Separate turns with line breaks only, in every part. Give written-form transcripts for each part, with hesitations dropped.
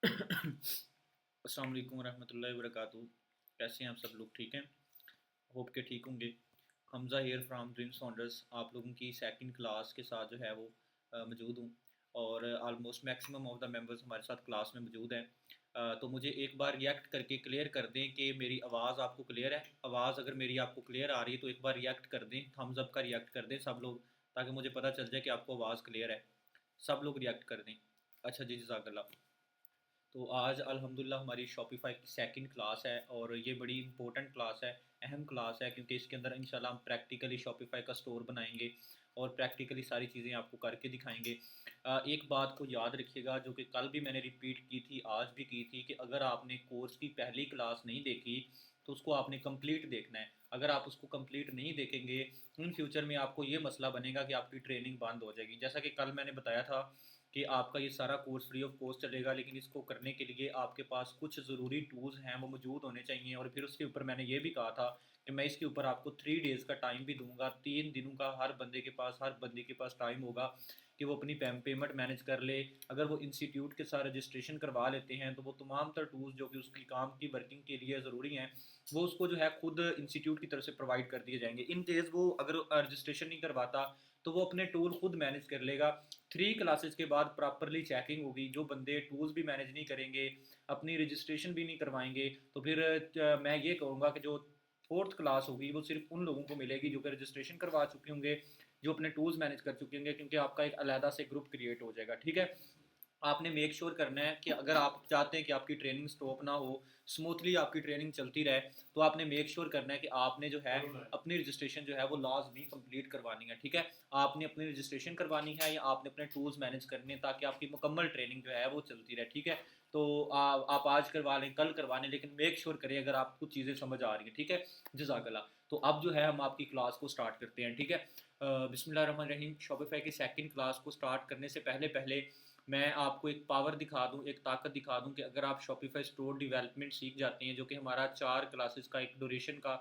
अस्सलाम वालेकुम रहमतुल्लाहि व बरकातुहू। कैसे हैं आप सब लोग? ठीक हैं? होप के ठीक होंगे। Hamza here from dreams founders आप लोगों की सेकंड क्लास के साथ जो है वो मौजूद हूँ। और almost maximum of the members हमारे साथ क्लास में मौजूद हैं। तो मुझे एक बार रिएक्ट करके क्लियर कर दें कि मेरी आवाज़ आपको क्लियर है। आवाज़ अगर मेरी आपको क्लियर आ रही है तो एक बार रिएक्ट कर दें, थम्स अप का रिएक्ट कर दें सब लोग, ताकि मुझे पता चल जाए कि आपको आवाज़ क्लियर है। सब लोग रिएक्ट कर दें। अच्छा जी, जज़ाकल्लाह। तो आज अल्हम्दुलिल्लाह हमारी शॉपिफ़ाई की सेकंड क्लास है और ये बड़ी इंपॉर्टेंट क्लास है, अहम क्लास है, क्योंकि इसके अंदर इंशाल्लाह हम प्रैक्टिकली शॉपिफ़ाई का स्टोर बनाएंगे और प्रैक्टिकली सारी चीज़ें आपको करके दिखाएंगे। एक बात को याद रखिएगा, जो कि कल भी मैंने रिपीट की थी, आज भी की थी, कि अगर आपने कोर्स की पहली क्लास नहीं देखी तो उसको आपने कंप्लीट देखना है। अगर आप उसको कंप्लीट नहीं देखेंगे, इन फ्यूचर में आपको ये मसला बनेगा कि आपकी ट्रेनिंग बंद हो जाएगी। जैसा कि कल मैंने बताया था कि आपका ये सारा कोर्स फ्री ऑफ कॉस्ट चलेगा, लेकिन इसको करने के लिए आपके पास कुछ ज़रूरी टूल्स हैं, वो मौजूद होने चाहिए। और फिर उसके ऊपर मैंने ये भी कहा था कि मैं इसके ऊपर आपको 3 डेज़ का टाइम भी दूंगा। 3 दिनों का हर बंदे के पास टाइम होगा कि वो अपनी पेमेंट मैनेज कर ले। अगर वो इंस्टीट्यूट के साथ रजिस्ट्रेशन करवा लेते हैं तो वो तमाम तर टूल्स जो कि उसकी काम की वर्किंग के लिए ज़रूरी हैं, वो उसको जो है खुद इंस्टीट्यूट की तरफ से प्रोवाइड कर दिए जाएंगे। इन केस वो अगर रजिस्ट्रेशन नहीं करवाता तो वो अपने टूल खुद मैनेज कर लेगा। 3 क्लासेस के बाद प्रॉपरली चेकिंग होगी। जो बंदे टूल्स भी मैनेज नहीं करेंगे, अपनी रजिस्ट्रेशन भी नहीं करवाएंगे, तो फिर मैं ये कहूँगा कि जो फोर्थ क्लास होगी वो सिर्फ उन लोगों को मिलेगी जो कि रजिस्ट्रेशन करवा चुके होंगे, जो अपने टूल्स मैनेज कर चुके होंगे, क्योंकि आपका एक अलहदा से ग्रुप क्रिएट हो जाएगा। ठीक है? आपने मेक श्योर करना है कि अगर आप चाहते हैं कि आपकी ट्रेनिंग स्टॉप ना हो, स्मूथली आपकी ट्रेनिंग चलती रहे, तो आपने मेक श्योर करना है कि आपने जो है अपनी रजिस्ट्रेशन जो है वो लाजमी कंप्लीट करवानी है। ठीक है? आपने अपनी रजिस्ट्रेशन करवानी है या आपने अपने टूल्स मैनेज करने हैं, ताकि आपकी मुकम्मल ट्रेनिंग जो है वो चलती रहे। ठीक है? तो आप आज करवा लें, कल करवा लें, लेकिन मेक श्योर करें अगर आपको चीज़ें समझ आ रही हैं। ठीक है? जज़ाकल्लाह। तो अब जो है हम आपकी क्लास को स्टार्ट करते हैं। ठीक है? बिस्मिल्लाहिर्रहमानिर्रहीम। शॉपिफाई की सेकंड क्लास को स्टार्ट करने से पहले पहले मैं आपको एक पावर दिखा दूँ, एक ताकत दिखा दूँ, कि अगर आप शॉपिफाई स्टोर डेवलपमेंट सीख जाते हैं, जो कि हमारा 4 क्लासेस का एक ड्यूरेशन का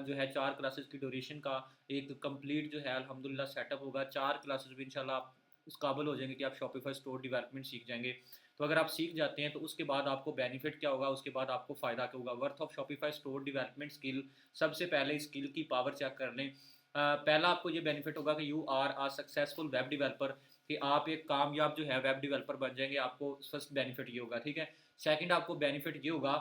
जो है 4 क्लासेस की ड्यूरेशन का एक कंप्लीट जो है अल्हम्दुलिल्लाह सेटअप होगा। 4 क्लासेस में इंशाल्लाह आप उस काबिल हो जाएंगे कि आप शॉपिफाई स्टोर डेवलपमेंट सीख जाएंगे। तो अगर आप सीख जाते हैं तो उसके बाद आपको बेनिफिट क्या होगा, उसके बाद आपको फ़ायदा क्या होगा। Worth of Shopify store development skill. सबसे पहले स्किल की पावर चेक कर लें। पहला आपको ये बेनिफिट होगा कि you are a successful web developer, कि आप एक कामयाब जो है वेब डेवलपर बन जाएंगे। आपको फर्स्ट बेनिफिट ये होगा। ठीक है? सेकंड आपको बेनिफिट ये होगा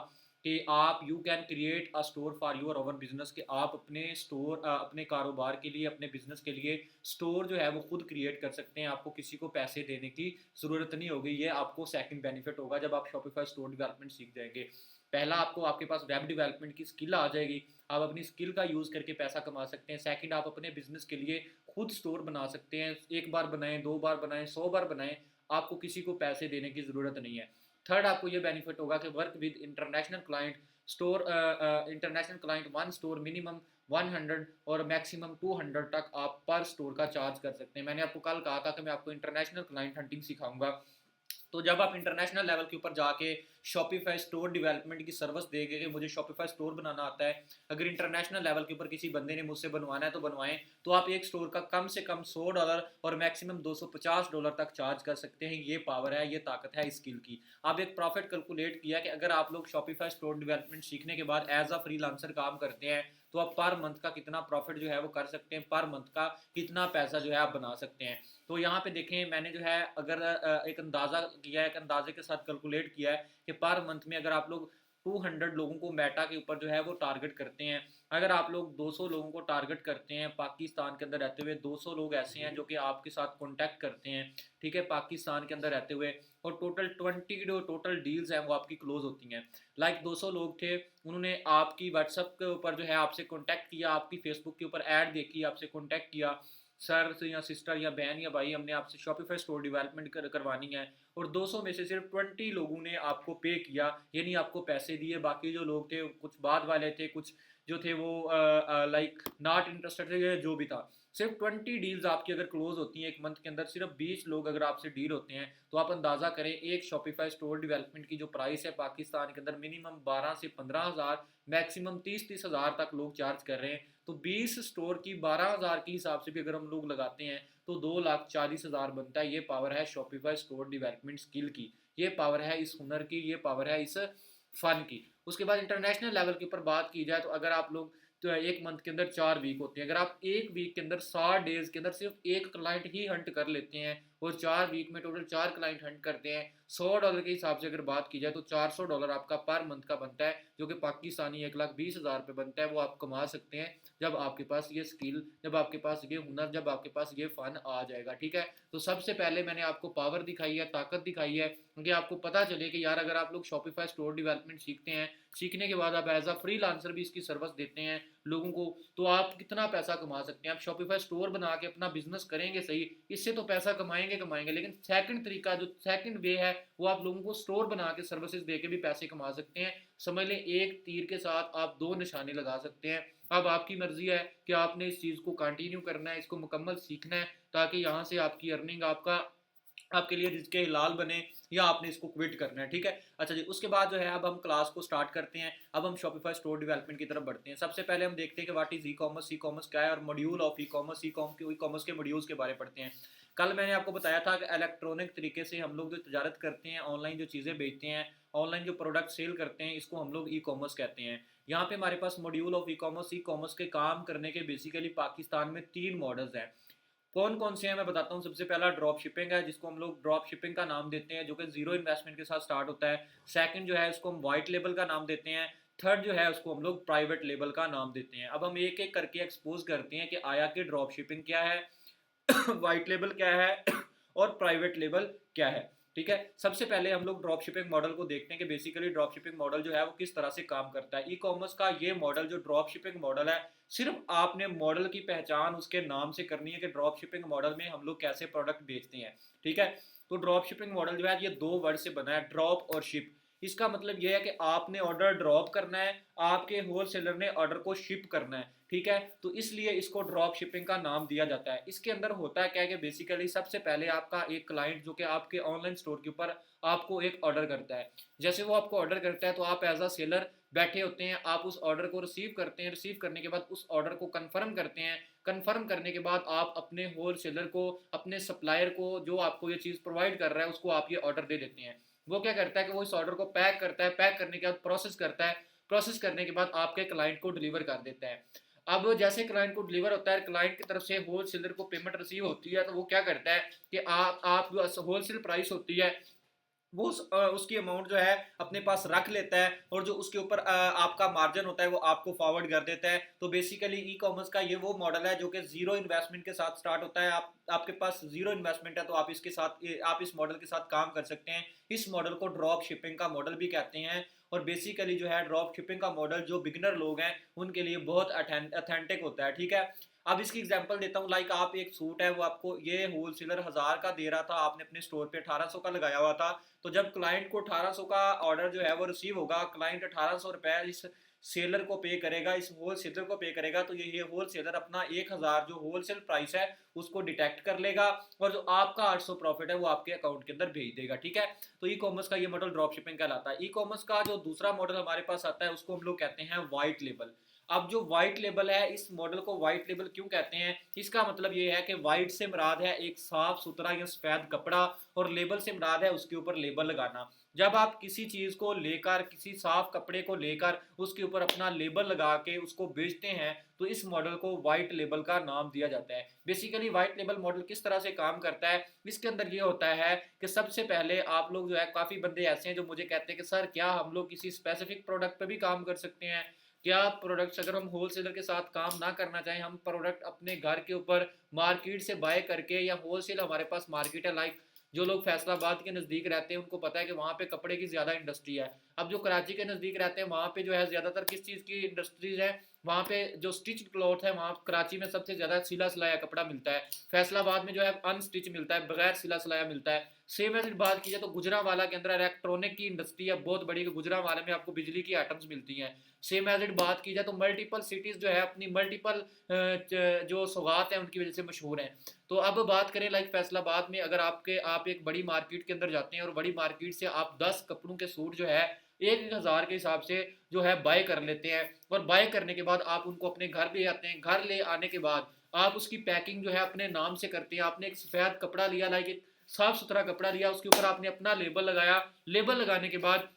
कि आप you can create a store for your over business, कि आप अपने स्टोर अपने कारोबार के लिए, अपने बिजनेस के लिए स्टोर जो है वो खुद क्रिएट कर सकते हैं। आपको किसी को पैसे देने की ज़रूरत नहीं होगी। ये आपको सेकंड बेनिफिट होगा जब आप शॉपिफाई स्टोर डेवलपमेंट सीख जाएंगे। पहला, आपको आपके पास वेब डेवलपमेंट की स्किल आ जाएगी। आप अपनी स्किल का यूज़ करके पैसा कमा सकते हैं। सेकंड, आप अपने बिजनेस के लिए खुद स्टोर बना सकते हैं। एक बार बनाएं, 2 बार बनाएं, 100 बार बनाएं, आपको किसी को पैसे देने की ज़रूरत नहीं है। थर्ड, आपको ये बेनिफिट होगा कि work with international client store, international client one store minimum 100 और मैक्सिमम 200 तक आप पर स्टोर का चार्ज कर सकते हैं। मैंने आपको कल कहा था कि मैं आपको इंटरनेशनल क्लाइंट हंटिंग सिखाऊंगा। तो जब आप इंटरनेशनल लेवल के ऊपर जाके शॉपिफाई स्टोर डेवलपमेंट की सर्विस देंगे कि मुझे शॉपिफाई स्टोर बनाना आता है, अगर इंटरनेशनल लेवल के ऊपर किसी बंदे ने मुझसे बनवाना है तो बनवाएं, तो आप एक स्टोर का कम से कम $100 और मैक्सिमम $250 तक चार्ज कर सकते हैं। ये पावर है, ये ताकत है स्किल की। आप एक प्रॉफिट कैलकुलेट किया कि अगर आप लोग शॉपिफाई स्टोर डेवलपमेंट सीखने के बाद एज अ फ्रीलांसर काम करते हैं, तो आप पर मंथ का कितना प्रॉफिट जो है वो कर सकते हैं, पर मंथ का कितना पैसा जो है आप बना सकते हैं। तो यहाँ पे देखें, मैंने जो है अगर एक अंदाज़ा किया है, एक अंदाजे के साथ कैलकुलेट किया है कि पर मंथ में अगर आप लोग 200 लोगों को मेटा के ऊपर जो है वो टारगेट करते हैं, अगर आप लोग 200 लोगों को टारगेट करते हैं पाकिस्तान के अंदर रहते हुए, 200 लोग ऐसे हैं जो कि आपके साथ कॉन्टैक्ट करते हैं, ठीक है, पाकिस्तान के अंदर रहते हुए, और टोटल 20 जो टोटल डील्स हैं वो आपकी क्लोज होती हैं। लाइक 200 लोग थे, उन्होंने आपकी व्हाट्सअप के ऊपर जो है आपसे कॉन्टैक्ट किया, आपकी फेसबुक के ऊपर ऐड देखी, आपसे कॉन्टैक्ट किया, सर या सिस्टर या बहन या भाई, हमने आपसे शॉपिफाई स्टोर डेवलपमेंट करवानी है, और 200 में से सिर्फ 20 लोगों ने आपको पे किया, यानी आपको पैसे दिए। बाकी जो लोग थे, कुछ बाद वाले थे, कुछ जो थे वो लाइक नॉट इंटरेस्टेड थे, जो भी था। सिर्फ 20 डील्स आपकी अगर क्लोज होती हैं एक मंथ के अंदर, सिर्फ 20 लोग अगर आपसे डील होते हैं, तो आप अंदाजा करें एक शॉपिफाई स्टोर डेवलपमेंट की जो प्राइस है पाकिस्तान के अंदर मिनिमम 12 से 15 हज़ार, मैक्सिमम 30 हज़ार तक लोग चार्ज कर रहे हैं। तो 20 स्टोर की 12 हज़ार के हिसाब से भी अगर हम लोग लगाते हैं तो 2,40,000 बनता है। ये पावर है शॉपिफाई स्टोर डेवलपमेंट स्किल की।
ये पावर है इस हुनर की, ये पावर है इस फन की। उसके बाद इंटरनेशनल लेवल के ऊपर बात की जाए तो अगर आप लोग तो एक मंथ के अंदर 4 वीक होती है, अगर आप एक वीक के अंदर 60 डेज के अंदर सिर्फ एक क्लाइंट ही हंट कर लेते हैं और 4 वीक में टोटल 4 क्लाइंट हंट करते हैं, $100 के हिसाब से अगर बात की जाए तो $400 आपका पर मंथ का बनता है, जो कि पाकिस्तानी 1,20,000 रुपये बनता है। वो आप कमा सकते हैं जब आपके पास ये स्किल, जब आपके पास ये हुनर, जब आपके पास ये फन आ जाएगा। ठीक है, तो सबसे पहले मैंने आपको पावर दिखाई है, ताकत दिखाई है, क्योंकि आपको पता चले कि यार अगर आप लोग शॉपिफाई स्टोर डेवलपमेंट सीखते हैं, सीखने के बाद आप एज अ फ्री लांसर भी इसकी सर्विस देते हैं लोगों को, तो आप कितना पैसा कमा सकते हैं। आप शॉपिफाई स्टोर बना के अपना बिजनेस करेंगे सही, इससे तो पैसा कमाएंगे कमाएंगे, लेकिन सेकंड तरीका जो सेकंड वे है वो आप लोगों को स्टोर बना के सर्विसेज दे के भी पैसे कमा सकते हैं। समझ लें एक तीर के साथ आप 2 निशाने लगा सकते हैं। अब आपकी मर्जी है कि आपने इस चीज़ को कंटिन्यू करना है, इसको मुकम्मल सीखना है, ताकि यहाँ से आपकी अर्निंग आपका आपके लिए रिज़्क़ हिलाल बने, या आपने इसको क्विट करना है। ठीक है, अच्छा जी, उसके बाद जो है अब हम क्लास को स्टार्ट करते हैं। अब हम शॉपिफाई स्टोर डेवलपमेंट की तरफ बढ़ते हैं। सबसे पहले हम देखते हैं कि व्हाट इज़ ई कॉमर्स क्या है, और module of e commerce, e commerce के मॉड्यूल्स के बारे में पढ़ते हैं। कल मैंने आपको बताया था कि इलेक्ट्रॉनिक तरीके से हम लोग जो तजारत करते हैं, ऑनलाइन जो चीज़ें बेचते हैं, ऑनलाइन जो प्रोडक्ट सेल करते हैं, इसको हम लोग ई कॉमर्स कहते हैं। यहाँ पे हमारे पास मॉड्यूल ऑफ ई कॉमर्स के काम करने के बेसिकली पाकिस्तान में 3 मॉडल्स हैं। कौन कौन से हैं मैं बताता हूँ। सबसे पहला ड्रॉप शिपिंग है, जिसको हम लोग ड्रॉप शिपिंग का नाम देते हैं, जो कि जीरो इन्वेस्टमेंट के साथ स्टार्ट होता है। सेकंड जो है उसको हम वाइट लेबल का नाम देते हैं। थर्ड जो है उसको हम लोग प्राइवेट लेबल का नाम देते हैं। अब हम एक एक करके एक्सपोज करते हैं कि आया कि ड्रॉप शिपिंग क्या है, वाइट लेबल क्या है और प्राइवेट लेबल क्या है। ठीक है, सबसे पहले हम लोग ड्रॉप शिपिंग मॉडल को देखते हैं कि बेसिकली ड्रॉप शिपिंग मॉडल जो है वो किस तरह से काम करता है। ई कॉमर्स का ये मॉडल जो ड्रॉप शिपिंग मॉडल है, सिर्फ आपने मॉडल की पहचान उसके नाम से करनी है कि ड्रॉप शिपिंग मॉडल में हम लोग कैसे प्रोडक्ट बेचते हैं। ठीक है, तो ड्रॉप शिपिंग मॉडल जो है ये 2 वर्ड से बना है, ड्रॉप और शिप। इसका मतलब यह है कि आपने ऑर्डर ड्रॉप करना है, आपके होलसेलर ने ऑर्डर को शिप करना है। ठीक है, तो इसलिए इसको ड्रॉप शिपिंग का नाम दिया जाता है। इसके अंदर होता है क्या है कि बेसिकली सबसे पहले आपका एक क्लाइंट जो कि आपके ऑनलाइन स्टोर के ऊपर आपको एक ऑर्डर करता है। जैसे वो आपको ऑर्डर करता है तो आप एज अ सेलर बैठे होते हैं, आप उस ऑर्डर को रिसीव करते हैं, रिसीव करने के बाद उस ऑर्डर को कंफर्म करते हैं। कंफर्म करने के बाद आप अपने होलसेलर को, अपने सप्लायर को जो आपको ये चीज़ प्रोवाइड कर रहा है, उसको आप ये ऑर्डर दे देते हैं। वो क्या करता है कि वो इस ऑर्डर को पैक करता है, पैक करने के बाद प्रोसेस करता है, प्रोसेस करने के बाद आपके क्लाइंट को डिलीवर कर देता है। अब जैसे क्लाइंट को डिलीवर होता है, क्लाइंट की तरफ से होलसेलर को पेमेंट रिसीव होती है, तो वो क्या करता है कि आप जो होलसेल प्राइस होती है वो उसकी अमाउंट जो है अपने पास रख लेता है, और जो उसके ऊपर आपका मार्जिन होता है वो आपको फॉरवर्ड कर देता है। तो बेसिकली ई कॉमर्स का ये वो मॉडल है जो कि जीरो इन्वेस्टमेंट के साथ स्टार्ट होता है। आपके पास जीरो इन्वेस्टमेंट है तो आप इसके साथ, आप इस मॉडल के साथ काम कर सकते हैं। इस मॉडल को ड्रॉप शिपिंग का मॉडल भी कहते हैं। और बेसिकली जो है ड्रॉप शिपिंग का मॉडल जो बिगिनर लोग हैं उनके लिए बहुत अथेंटिक होता है। ठीक है, अब इसकी एग्जांपल देता हूँ। लाइक आप एक सूट है वो आपको ये होलसेलर 1000 का दे रहा था, आपने अपने स्टोर पे 1800 का लगाया हुआ था। तो जब क्लाइंट को 1800 का ऑर्डर जो है वो रिसीव होगा, क्लाइंट 1800 रुपए इस सेलर को पे करेगा, इस होलसेलर को पे करेगा, तो ये होलसेलर अपना 1000 जो होलसेल प्राइस है उसको डिटेक्ट कर लेगा, और जो आपका 800 प्रॉफिट है वो आपके अकाउंट के अंदर भेज देगा। ठीक है, तो ई कॉमर्स का ये मॉडल ड्रॉप शिपिंग कहलाता है। ई कॉमर्स का जो दूसरा मॉडल हमारे पास आता है उसको हम लोग कहते हैं व्हाइट लेबल। अब जो व्हाइट लेबल है, इस मॉडल को व्हाइट लेबल क्यों कहते हैं, इसका मतलब ये है कि व्हाइट से मुराद है एक साफ सुथरा या सफेद कपड़ा, और लेबल से मुराद है उसके ऊपर लेबल लगाना। जब आप किसी चीज को लेकर, किसी साफ कपड़े को लेकर उसके ऊपर अपना लेबल लगा के उसको बेचते हैं, तो इस मॉडल को व्हाइट लेबल का नाम दिया जाता है। बेसिकली व्हाइट लेबल मॉडल किस तरह से काम करता है, इसके अंदर ये होता है कि सबसे पहले आप लोग जो है, काफी बंदे ऐसे हैं जो मुझे कहते हैं कि सर क्या हम लोग किसी स्पेसिफिक प्रोडक्ट पे भी काम कर सकते हैं, क्या प्रोडक्ट्स अगर हम होलसेलर के साथ काम ना करना चाहें, हम प्रोडक्ट अपने घर के ऊपर मार्केट से बाय करके, या होलसेल हमारे पास मार्केट है, लाइक जो लोग फैसलाबाद के नज़दीक रहते हैं उनको पता है कि वहाँ पे कपड़े की ज़्यादा इंडस्ट्री है। अब जो कराची के नज़दीक रहते हैं वहाँ पे जो है ज़्यादातर किस चीज़ की इंडस्ट्रीज है, वहाँ पे जो स्टिच क्लॉथ है, वहाँ कराची में सबसे ज़्यादा सिला सिलाया कपड़ा मिलता है। फैसलाबाद में जो है अनस्टिच मिलता है, बगैर सिला सिलाया मिलता है। सेम एज बात की जाए तो गुजरांवाला के अंदर इलेक्ट्रॉनिक की इंडस्ट्री है बहुत बड़ी, गुजरांवाला में आपको बिजली की आइटम्स मिलती हैं। सेम एज बात की जाए तो मल्टीपल सिटीज़ जो है अपनी मल्टीपल जो सौगात हैं उनकी वजह से मशहूर हैं। तो अब बात करें लाइक फैसलाबाद में, अगर आप एक बड़ी मार्केट के अंदर जाते हैं और बड़ी मार्केट से आप 10 कपड़ों के सूट जो है 1000 के हिसाब से जो है बाय कर लेते हैं, और बाय करने के बाद आप उनको अपने घर ले आते हैं। घर ले आने के बाद आप उसकी पैकिंग जो है अपने नाम से करते हैं। आपने एक सफ़ेद कपड़ा लिया, लाइक साफ सुथरा कपड़ा लिया, उसके ऊपर आपने अपना लेबल लगाया, लेबल लगाने के बाद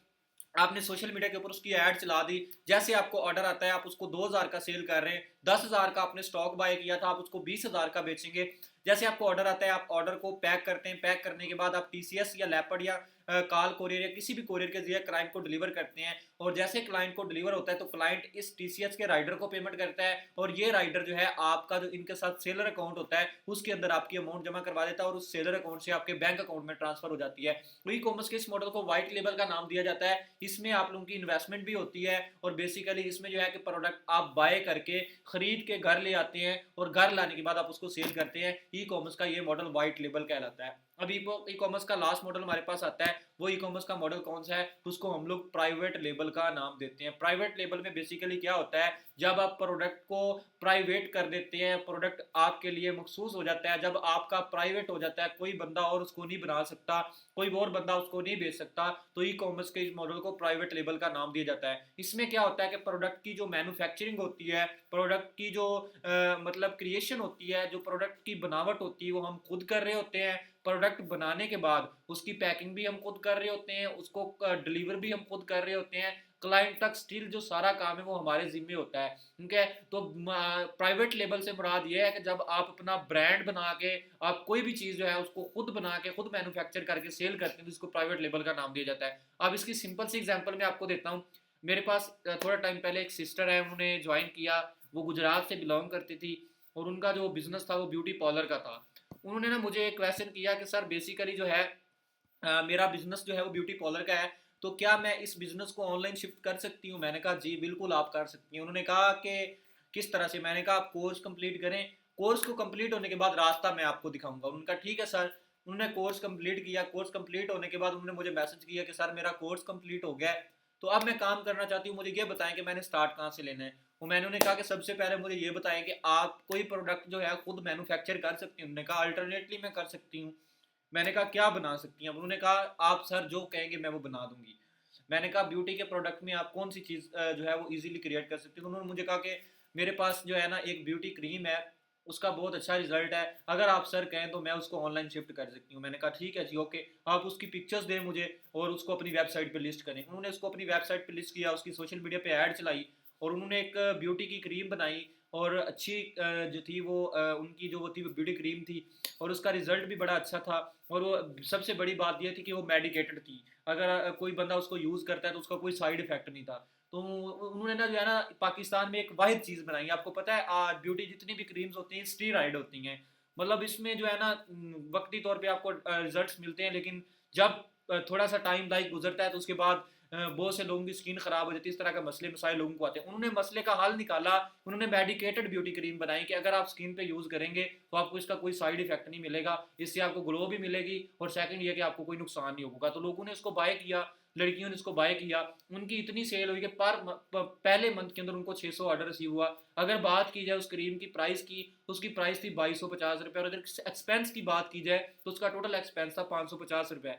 आपने सोशल मीडिया के ऊपर उसकी ऐड चला दी। जैसे आपको ऑर्डर आता है, आप उसको 2000 का सेल कर रहे हैं, 10,000 का आपने स्टॉक बाय किया था, आप उसको 20,000 का बेचेंगे। जैसे आपको ऑर्डर आता है, आप ऑर्डर को पैक करते हैं, पैक करने के बाद आप टीसीएस या लेपर्ड या काल कोरियर या किसी भी कोरियर के जरिए क्लाइंट को डिलीवर करते हैं। और जैसे क्लाइंट को डिलीवर होता है तो क्लाइंट इस टीसीएस के राइडर को पेमेंट करता है, और ये राइडर जो है आपका जो इनके साथ सेलर अकाउंट होता है उसके अंदर आपकी अमाउंट जमा करवा देता है, और उस सेलर अकाउंट से आपके बैंक अकाउंट में ट्रांसफर हो जाती है। ई कॉमर्स के इस मॉडल को व्हाइट लेबल का नाम दिया जाता है। इसमें आप लोगों की इन्वेस्टमेंट भी होती है, और बेसिकली इसमें जो है कि प्रोडक्ट आप बाय करके खरीद के घर ले आते हैं, और घर लाने के बाद आप उसको सेल करते हैं। ई कॉमर्स का ये मॉडल व्हाइट लेबल कहलाता है। अब ई कॉमर्स का लास्ट मॉडल हमारे पास आता है, वो ई कॉमर्स का मॉडल कौन सा है, उसको हम लोग प्राइवेट लेबल का नाम देते हैं। प्राइवेट लेबल में बेसिकली क्या होता है, जब आप प्रोडक्ट को प्राइवेट कर देते हैं, प्रोडक्ट आपके लिए मखसूस हो जाता है, जब आपका प्राइवेट हो जाता है, कोई बंदा और उसको नहीं बना सकता, कोई और बंदा उसको नहीं बेच सकता, तो ई कॉमर्स के इस मॉडल को प्राइवेट लेबल का नाम दिया जाता है। इसमें क्या होता है कि प्रोडक्ट की जो मैन्युफैक्चरिंग होती है, प्रोडक्ट की जो मतलब क्रिएशन होती है, जो प्रोडक्ट की बनावट होती है, वो हम खुद कर रहे होते हैं। प्रोडक्ट बनाने के बाद उसकी पैकिंग भी हम खुद कर रहे होते हैं, उसको डिलीवर भी हम खुद कर रहे होते हैं, क्लाइंट तक स्टिल जो सारा काम है वो हमारे जिम्मे होता है। ठीक है, तो प्राइवेट लेबल से मुराद ये है कि जब आप अपना ब्रांड बना के आप कोई भी चीज़ जो है उसको खुद बना के खुद मैन्युफैक्चर करके सेल करते हैं, तो इसको प्राइवेट लेबल का नाम दिया जाता है। अब इसकी सिंपल सी एग्जांपल मैं आपको देता हूँ। मेरे पास थोड़ा टाइम पहले एक सिस्टर है, उन्होंने ज्वाइन किया, वो गुजरात से बिलोंग करती थी, और उनका जो बिजनेस था वो ब्यूटी पार्लर का था। उन्होंने ना मुझे एक क्वेश्चन किया कि सर बेसिकली जो है मेरा बिजनेस जो है वो ब्यूटी पार्लर का है, तो क्या मैं इस बिजनेस को ऑनलाइन शिफ्ट कर सकती हूँ। मैंने कहा जी बिल्कुल आप कर सकती हैं। उन्होंने कहा कि किस तरह से। मैंने कहा आप कोर्स कंप्लीट करें, कोर्स को कंप्लीट होने के बाद रास्ता मैं आपको दिखाऊंगा। उनका ठीक है सर। उन्होंने कोर्स कंप्लीट किया, कोर्स कंप्लीट होने के बाद उन्होंने मुझे मैसेज किया कि सर मेरा कोर्स कंप्लीट हो गया है, तो अब मैं काम करना चाहती हूँ, मुझे ये बताएं कि मैंने स्टार्ट कहाँ से लेना है। वो मैंने उन्हें कहा कि सबसे पहले मुझे ये बताएं कि आप कोई प्रोडक्ट जो है खुद मैन्युफैक्चर कर सकती हैं। उन्होंने कहा अल्टरनेटली मैं कर सकती हूँ। मैंने कहा क्या बना सकती हैं। उन्होंने कहा आप सर जो कहेंगे मैं वो बना दूंगी। मैंने कहा ब्यूटी के प्रोडक्ट में आप कौन सी चीज़ जो है वो इजीली क्रिएट कर सकती हैं। उन्होंने मुझे कहा कि मेरे पास जो है ना एक ब्यूटी क्रीम है, उसका बहुत अच्छा रिजल्ट है, अगर आप सर कहें तो मैं उसको ऑनलाइन शिफ्ट कर सकती हूँ। मैंने कहा ठीक है जी ओके, आप उसकी पिक्चर्स दें मुझे और उसको अपनी वेबसाइट पे लिस्ट करें। उन्होंने उसको अपनी वेबसाइट पे लिस्ट किया, उसकी सोशल मीडिया पे ऐड चलाई, और उन्होंने एक ब्यूटी की क्रीम बनाई, और अच्छी जो थी वो उनकी जो वो थी वो ब्यूटी क्रीम थी, और उसका रिजल्ट भी बड़ा अच्छा था। और वो सबसे बड़ी बात यह थी कि वो मेडिकेटेड थी, अगर कोई बंदा उसको यूज़ करता है तो उसका कोई साइड इफेक्ट नहीं था। तो उन्होंने ना जो है ना पाकिस्तान में एक वाहिद चीज़ बनाई। आपको पता है आज ब्यूटी जितनी भी क्रीम्स होती हैं स्टीरॉयड होती हैं, मतलब इसमें जो है ना वक्ती तौर पे आपको रिजल्ट्स मिलते हैं, लेकिन जब थोड़ा सा टाइम लाइक गुजरता है तो उसके बाद बहुत से लोगों की स्किन खराब हो जाती है, इस तरह का मसले मसाइल लोगों को आते हैं। उन्होंने मसले का हल निकाला, उन्होंने मेडिकेटेड ब्यूटी क्रीम बनाई कि अगर आप स्किन पे यूज़ करेंगे तो आपको इसका कोई साइड इफेक्ट नहीं मिलेगा, इससे आपको ग्लो भी मिलेगी, और सेकंड ये कि आपको कोई नुकसान नहीं होगा। तो लोगों ने इसको बाय किया, लड़कियों ने इसको बाय किया, उनकी इतनी सेल हुई कि पहले मंथ के अंदर उनको 600 ऑर्डर रिसीव हुआ। अगर बात की जाए उस क्रीम की प्राइस की, तो उसकी प्राइस थी 2250 रुपये, और अगर एक्सपेंस की बात की जाए तो उसका टोटल एक्सपेंस था 550 रुपये।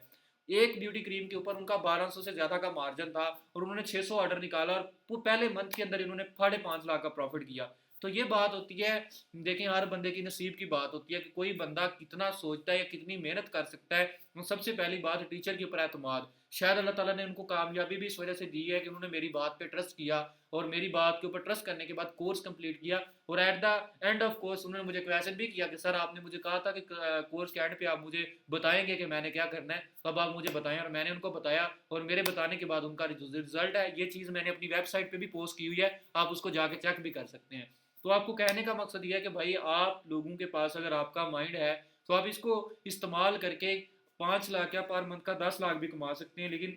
एक ब्यूटी क्रीम के ऊपर उनका 1200 से ज़्यादा का मार्जिन था, और उन्होंने 600 ऑर्डर निकाला, और पहले मंथ के अंदर इन्होंने 5.5 लाख का प्रॉफिट किया। तो ये बात होती है, देखें हर बंदे की नसीब की बात होती है कि कोई बंदा कितना सोचता है या कितनी मेहनत कर सकता है। सबसे पहली बात टीचर के ऊपर एतमाद, शायद अल्लाह ताला ने उनको कामयाबी भी इस वजह से दी है कि उन्होंने मेरी बात पे ट्रस्ट किया, और मेरी बात के ऊपर ट्रस्ट करने के बाद कोर्स कंप्लीट किया, और at the end of course उन्होंने मुझे क्वेश्चन भी किया कि सर आपने मुझे कहा था कि कोर्स के एंड पे आप मुझे बताएंगे कि मैंने क्या करना है, तब आप मुझे बताएं, और मैंने उनको बताया, और मेरे बताने के बाद उनका रिजल्ट है। ये चीज़ मैंने अपनी वेबसाइट पर भी पोस्ट की हुई है, आप उसको जाके चेक भी कर सकते हैं। तो आपको कहने का मकसद ये है कि भाई आप लोगों के पास अगर आपका माइंड है तो आप इसको इस्तेमाल करके 5 लाख या पर मंथ का 10 लाख भी कमा सकते हैं। लेकिन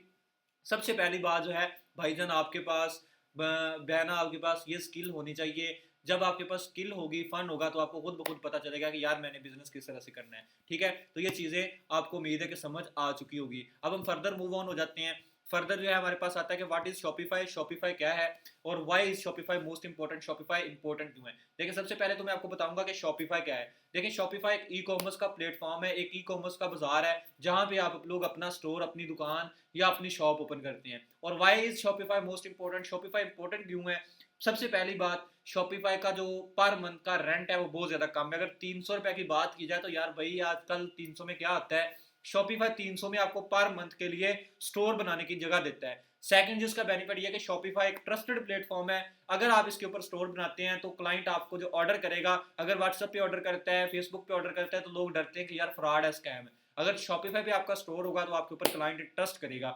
सबसे पहली बात जो है भाईजान, आपके पास बहना आपके पास ये स्किल होनी चाहिए। जब आपके पास स्किल होगी, फन होगा, तो आपको खुद ब खुद पता चलेगा कि यार मैंने बिजनेस किस तरह से करना है। ठीक है, तो ये चीज़ें आपको उम्मीद है कि समझ आ चुकी होगी। अब हम फर्दर मूव ऑन हो जाते हैं। फर्दर जो है हमारे पास आता है कि व्हाट इज शॉपिफाई, शॉपिफाई क्या है, और why is Shopify most important, Shopify important क्यों है। देखिए सबसे पहले तो मैं आपको बताऊंगा कि शॉपिफाई क्या है। देखिए शॉपिफाई एक ई कॉमर्स का प्लेटफॉर्म है, एक ई कॉमर्स का बाजार है, जहां पे आप लोग अपना स्टोर, अपनी दुकान या अपनी शॉप ओपन करते हैं। और why is Shopify most important, Shopify important क्यों है। सबसे पहली बात,
शॉपिफाई का जो पर मंथ का रेंट है वो बहुत ज़्यादा कम है। अगर 300 रुपये की बात की जाए तो यार भाई आजकल 300 में क्या आता है, शॉपिफाई 300 में आपको पर मंथ के लिए स्टोर बनाने की जगह देता है। सेकंड जिसका बेनिफिट ये है कि शॉपिफाई एक ट्रस्टेड प्लेटफॉर्म है। अगर आप इसके ऊपर स्टोर बनाते हैं तो क्लाइंट आपको जो ऑर्डर करेगा, अगर व्हाट्सएप पे ऑर्डर करता है, फेसबुक पे ऑर्डर करता है, तो लोग डरते हैं कि यार फ्रॉड है, स्कैम है। अगर शॉपिफाई पे आपका स्टोर होगा तो आपके ऊपर क्लाइंट ट्रस्ट करेगा।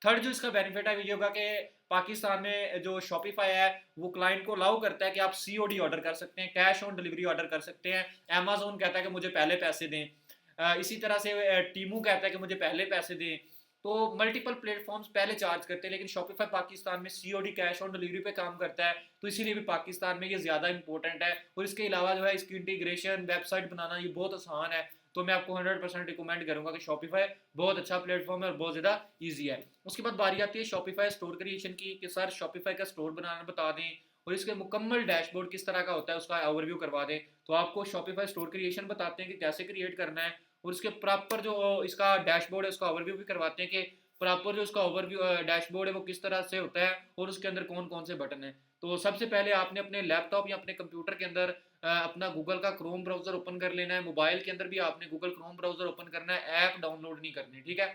थर्ड जो इसका बेनिफिट है ये होगा कि पाकिस्तान में जो शॉपिफाई है वो क्लाइंट को अलाउ करता है कि आप सीओडी ऑर्डर कर सकते हैं, कैश ऑन डिलीवरी ऑर्डर कर सकते हैं। अमेजोन कहता है कि मुझे पहले पैसे दें, इसी तरह से टीमू कहता है कि मुझे पहले पैसे दें। तो मल्टीपल प्लेटफॉर्म्स पहले चार्ज करते हैं, लेकिन शॉपिफाई पाकिस्तान में सीओडी कैश ऑन डिलीवरी पे काम करता है, तो इसीलिए भी पाकिस्तान में ये ज़्यादा इंपॉर्टेंट है। और इसके अलावा जो है इसकी इंटीग्रेशन वेबसाइट बनाना ये बहुत आसान है। तो मैं आपको 100% रिकमेंड करूंगा कि शॉपिफाई बहुत अच्छा प्लेटफॉर्म है और बहुत ज़्यादा ईजी है। उसके बाद बारी आती है शॉपिफाई स्टोर क्रिएशन की, कि सर शॉपिफाई का स्टोर बनाना बता दें और इसके मुकम्मल डैशबोर्ड किस तरह का होता है उसका ओवरव्यू करवा दें। तो आपको शॉपिफाई स्टोर क्रिएशन बताते हैं कि कैसे क्रिएट करना है, और इसके प्रॉपर जो इसका डैशबोर्ड है उसका ओवरव्यू भी करवाते हैं कि प्रॉपर जो उसका ओवरव्यू डैशबोर्ड है वो किस तरह से होता है और उसके अंदर कौन कौन से बटन है। तो सबसे पहले आपने अपने लैपटॉप या अपने कंप्यूटर के अंदर अपना गूगल का क्रोम ब्राउजर ओपन कर लेना है। मोबाइल के अंदर भी आपने गूगल क्रोम ब्राउजर ओपन करना है, ऐप डाउनलोड नहीं करनी, ठीक है।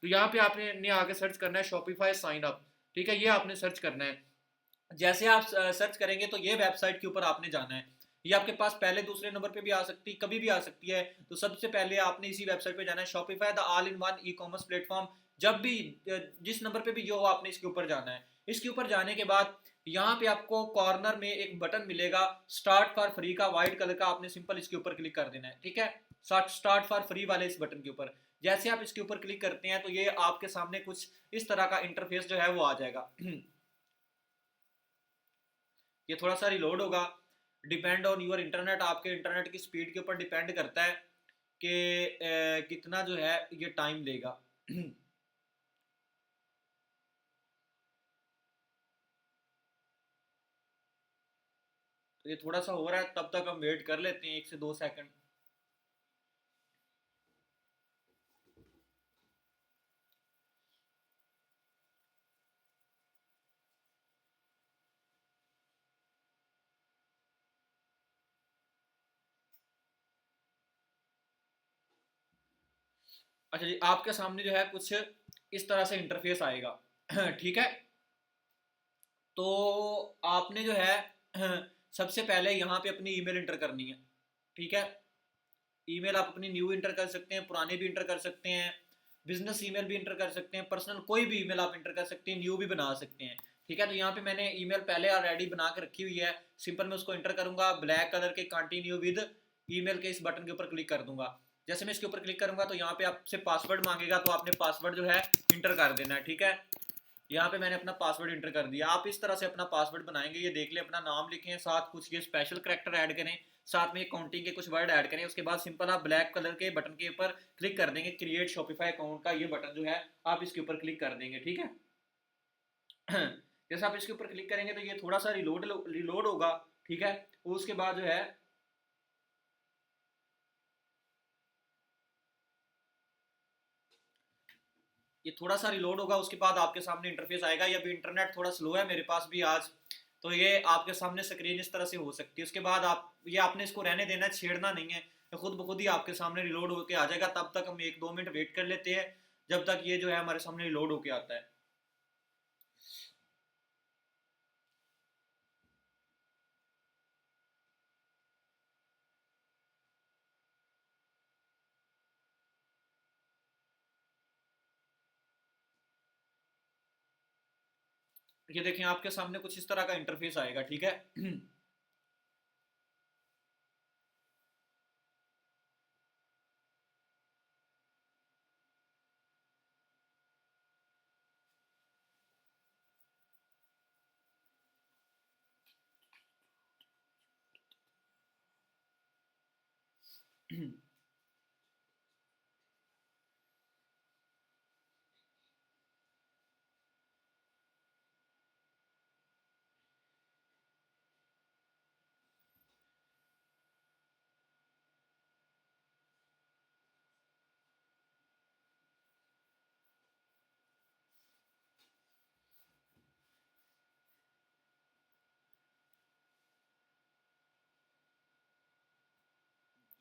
तो यहाँ पे आपने आगे सर्च करना है शॉपिफाई साइन अप, ठीक है, ये आपने सर्च करना है। जैसे आप सर्च करेंगे तो ये वेबसाइट के ऊपर आपने जाना है। ये आपके पास पहले दूसरे नंबर पे भी आ सकती है, कभी भी आ सकती है। तो सबसे पहले आपने इसी वेबसाइट पे जाना है, Shopify the all in one e commerce platform. जब भी जिस नंबर पे भी जो हो आपने इसके ऊपर जाना है। इसके ऊपर जाने के बाद यहाँ पे आपको कॉर्नर में एक बटन मिलेगा स्टार्ट फॉर फ्री का, व्हाइट कलर का, आपने सिंपल इसके ऊपर क्लिक कर देना है, ठीक है। स्टार्ट फॉर फ्री वाले इस बटन के ऊपर जैसे आप इसके ऊपर क्लिक करते हैं तो ये आपके सामने कुछ इस तरह का इंटरफेस जो है वो आ जाएगा। ये थोड़ा सा रिलोड होगा, डिपेंड ऑन यूर इंटरनेट, आपके इंटरनेट की स्पीड के ऊपर डिपेंड करता है कि कितना जो है ये टाइम लेगा। तो ये थोड़ा सा हो रहा है, तब तक हम वेट कर लेते हैं 1 से 2 सेकंड। अच्छा जी, आपके सामने जो है कुछ इस तरह से इंटरफेस आएगा। ठीक है। तो आपने जो है सबसे पहले यहाँ पे अपनी ईमेल इंटर करनी है, ठीक है। ईमेल आप अपनी न्यू इंटर कर सकते हैं, पुराने भी इंटर कर सकते हैं, बिजनेस ईमेल भी इंटर कर सकते हैं, पर्सनल कोई भी ईमेल आप इंटर कर सकते हैं, न्यू भी बना सकते हैं, ठीक है। तो यहाँ पे मैंने ईमेल पहले ऑलरेडी बना के रखी हुई है, सिंपल मैं उसको इंटर करूंगा, ब्लैक कलर के कंटिन्यू विद ईमेल के इस बटन के ऊपर क्लिक कर दूंगा। जैसे मैं इसके ऊपर क्लिक करूंगा तो यहाँ पे आपसे पासवर्ड मांगेगा, तो आपने पासवर्ड जो है इंटर कर देना है, ठीक है। यहाँ पे मैंने अपना पासवर्ड इंटर कर दिया। आप इस तरह से अपना पासवर्ड बनाएंगे, ये देख ले, अपना नाम लिखें, साथ कुछ ये स्पेशल करेक्टर ऐड करें, साथ में काउंटिंग के कुछ वर्ड ऐड करें। उसके बाद सिंपल आप ब्लैक कलर के बटन के ऊपर क्लिक कर देंगे, क्रिएट शॉपिफाई अकाउंट का ये बटन जो है आप इसके ऊपर क्लिक कर देंगे, ठीक है। जैसे आप इसके ऊपर क्लिक करेंगे तो ये थोड़ा सा रिलोड होगा, ठीक है। उसके बाद जो है ये थोड़ा सा रिलोड होगा, उसके बाद आपके सामने इंटरफेस आएगा। ये अभी इंटरनेट थोड़ा स्लो है मेरे पास भी आज, तो ये आपके सामने स्क्रीन इस तरह से हो सकती है। उसके बाद आप ये आपने इसको रहने देना है, छेड़ना नहीं है, ये खुद ब खुद ही आपके सामने रिलोड होकर आ जाएगा। तब तक हम 1-2 मिनट वेट कर लेते हैं जब तक ये जो है हमारे सामने रिलोड होकर आता है। ये देखें आपके सामने कुछ इस तरह का इंटरफेस आएगा, ठीक है।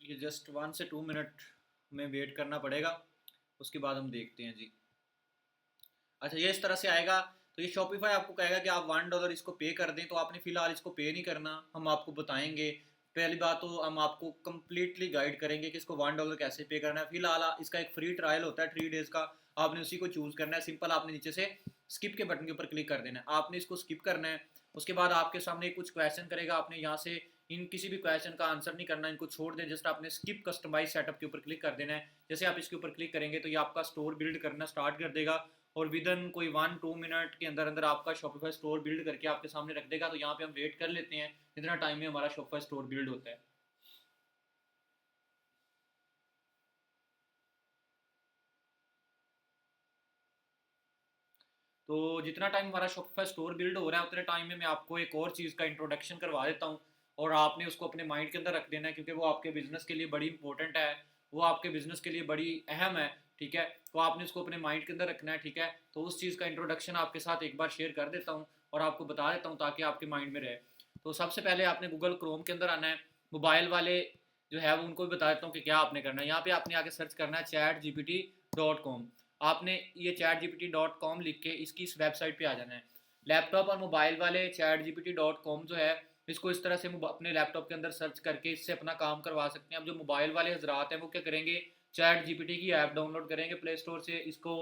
ये जस्ट 1 से 2 मिनट में वेट करना पड़ेगा, उसके बाद हम देखते हैं जी। अच्छा, ये इस तरह से आएगा। तो ये शॉपिफाई आपको कहेगा कि आप $1 इसको पे कर दें, तो आपने फ़िलहाल इसको पे नहीं करना, हम आपको बताएंगे। पहली बात तो हम आपको कम्प्लीटली गाइड करेंगे कि इसको $1 कैसे पे करना है। फिलहाल इसका एक फ्री ट्रायल होता है 3 डेज़ का, आपने उसी को चूज़ करना है। सिंपल आपने नीचे से स्किप के बटन के ऊपर क्लिक कर देना है, आपने इसको स्किप करना है। उसके बाद आपके सामने कुछ क्वेश्चन करेगा, आपने यहाँ से इन किसी भी क्वेश्चन का आंसर नहीं करना, इनको छोड़ दें। जस्ट आपने स्किप कस्टमाइज सेटअप के ऊपर क्लिक कर देना है। जैसे आप इसके ऊपर क्लिक करेंगे तो ये आपका स्टोर बिल्ड करना स्टार्ट कर देगा, और विदन कोई 1-2 मिनट के अंदर अंदर आपका शॉपिफाई स्टोर बिल्ड करके आपके सामने रख देगा। तो यहाँ पे हम वेट कर लेते हैं जितना टाइम में हमारा शॉपिफाई स्टोर बिल्ड होता है। तो जितना टाइम हमारा शॉपिफाई स्टोर बिल्ड हो रहा है उतने टाइम में मैं आपको एक और चीज़ का इंट्रोडक्शन करवा देता हूँ, और आपने उसको अपने माइंड के अंदर रख देना है, क्योंकि वो आपके बिजनेस के लिए बड़ी इंपॉर्टेंट है, वो आपके बिजनेस के लिए बड़ी अहम है। ठीक है, तो आपने उसको अपने माइंड के अंदर रखना है। ठीक है, तो उस चीज़ का इंट्रोडक्शन आपके साथ एक बार शेयर कर देता हूँ और आपको बता देता हूँ ताकि आपके माइंड में रहे। तो सबसे पहले आपने गूगल क्रोम के अंदर आना है। मोबाइल वाले जो है वो उनको भी बता देता हूँ कि क्या आपने करना है। यहाँ पे आपने आके सर्च करना है chatgpt.com। आपने ये chatgpt.com लिख के इसकी इस वेबसाइट पे आ जाना है। लैपटॉप और मोबाइल वाले chatgpt.com जो है इसको इस तरह से अपने लैपटॉप के अंदर सर्च करके इससे अपना काम करवा सकते हैं। अब जो मोबाइल वाले हजरात हैं वो क्या करेंगे, चैट जीपीटी की ऐप डाउनलोड करेंगे प्ले स्टोर से, इसको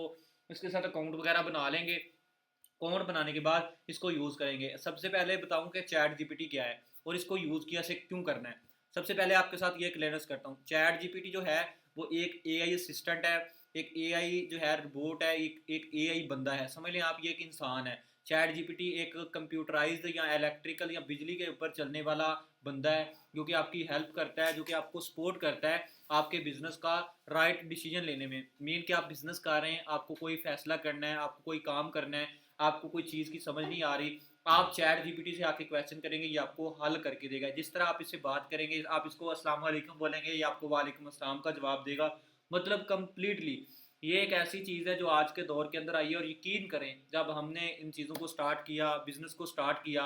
इसके साथ अकाउंट वगैरह बना लेंगे। अकाउंट बनाने के बाद इसको यूज़ करेंगे। सबसे पहले बताऊं कि चैट जीपीटी क्या है और इसको यूज़ किया से क्यों करना है। सबसे पहले आपके साथ ये क्लियरेंस करता हूँ, चैट जीपीटी जो है वो एक एआई असिस्टेंट है, एक एआई जो है रोबोट है, एक एआई बंदा है, समझ लें आप, ये एक इंसान है। चैट जीपीटी एक कंप्यूटराइज्ड या इलेक्ट्रिकल या बिजली के ऊपर चलने वाला बंदा है जो कि आपकी हेल्प करता है, जो कि आपको सपोर्ट करता है आपके बिजनेस का राइट डिसीजन लेने में। मीन कि आप बिजनेस कर रहे हैं, आपको कोई फैसला करना है, आपको कोई काम करना है, आपको कोई चीज़ की समझ नहीं आ रही, आप चैट जीपीटी से आके क्वेश्चन करेंगे, ये आपको हल करके देगा। जिस तरह आप इससे बात करेंगे, आप इसको अस्सलाम वालेकुम बोलेंगे, ये आपको वालेकुम अस्सलाम का जवाब देगा। मतलब कम्प्लीटली ये एक ऐसी चीज़ है जो आज के दौर के अंदर आई है। और यकीन करें जब हमने इन चीज़ों को स्टार्ट किया, बिजनेस को स्टार्ट किया,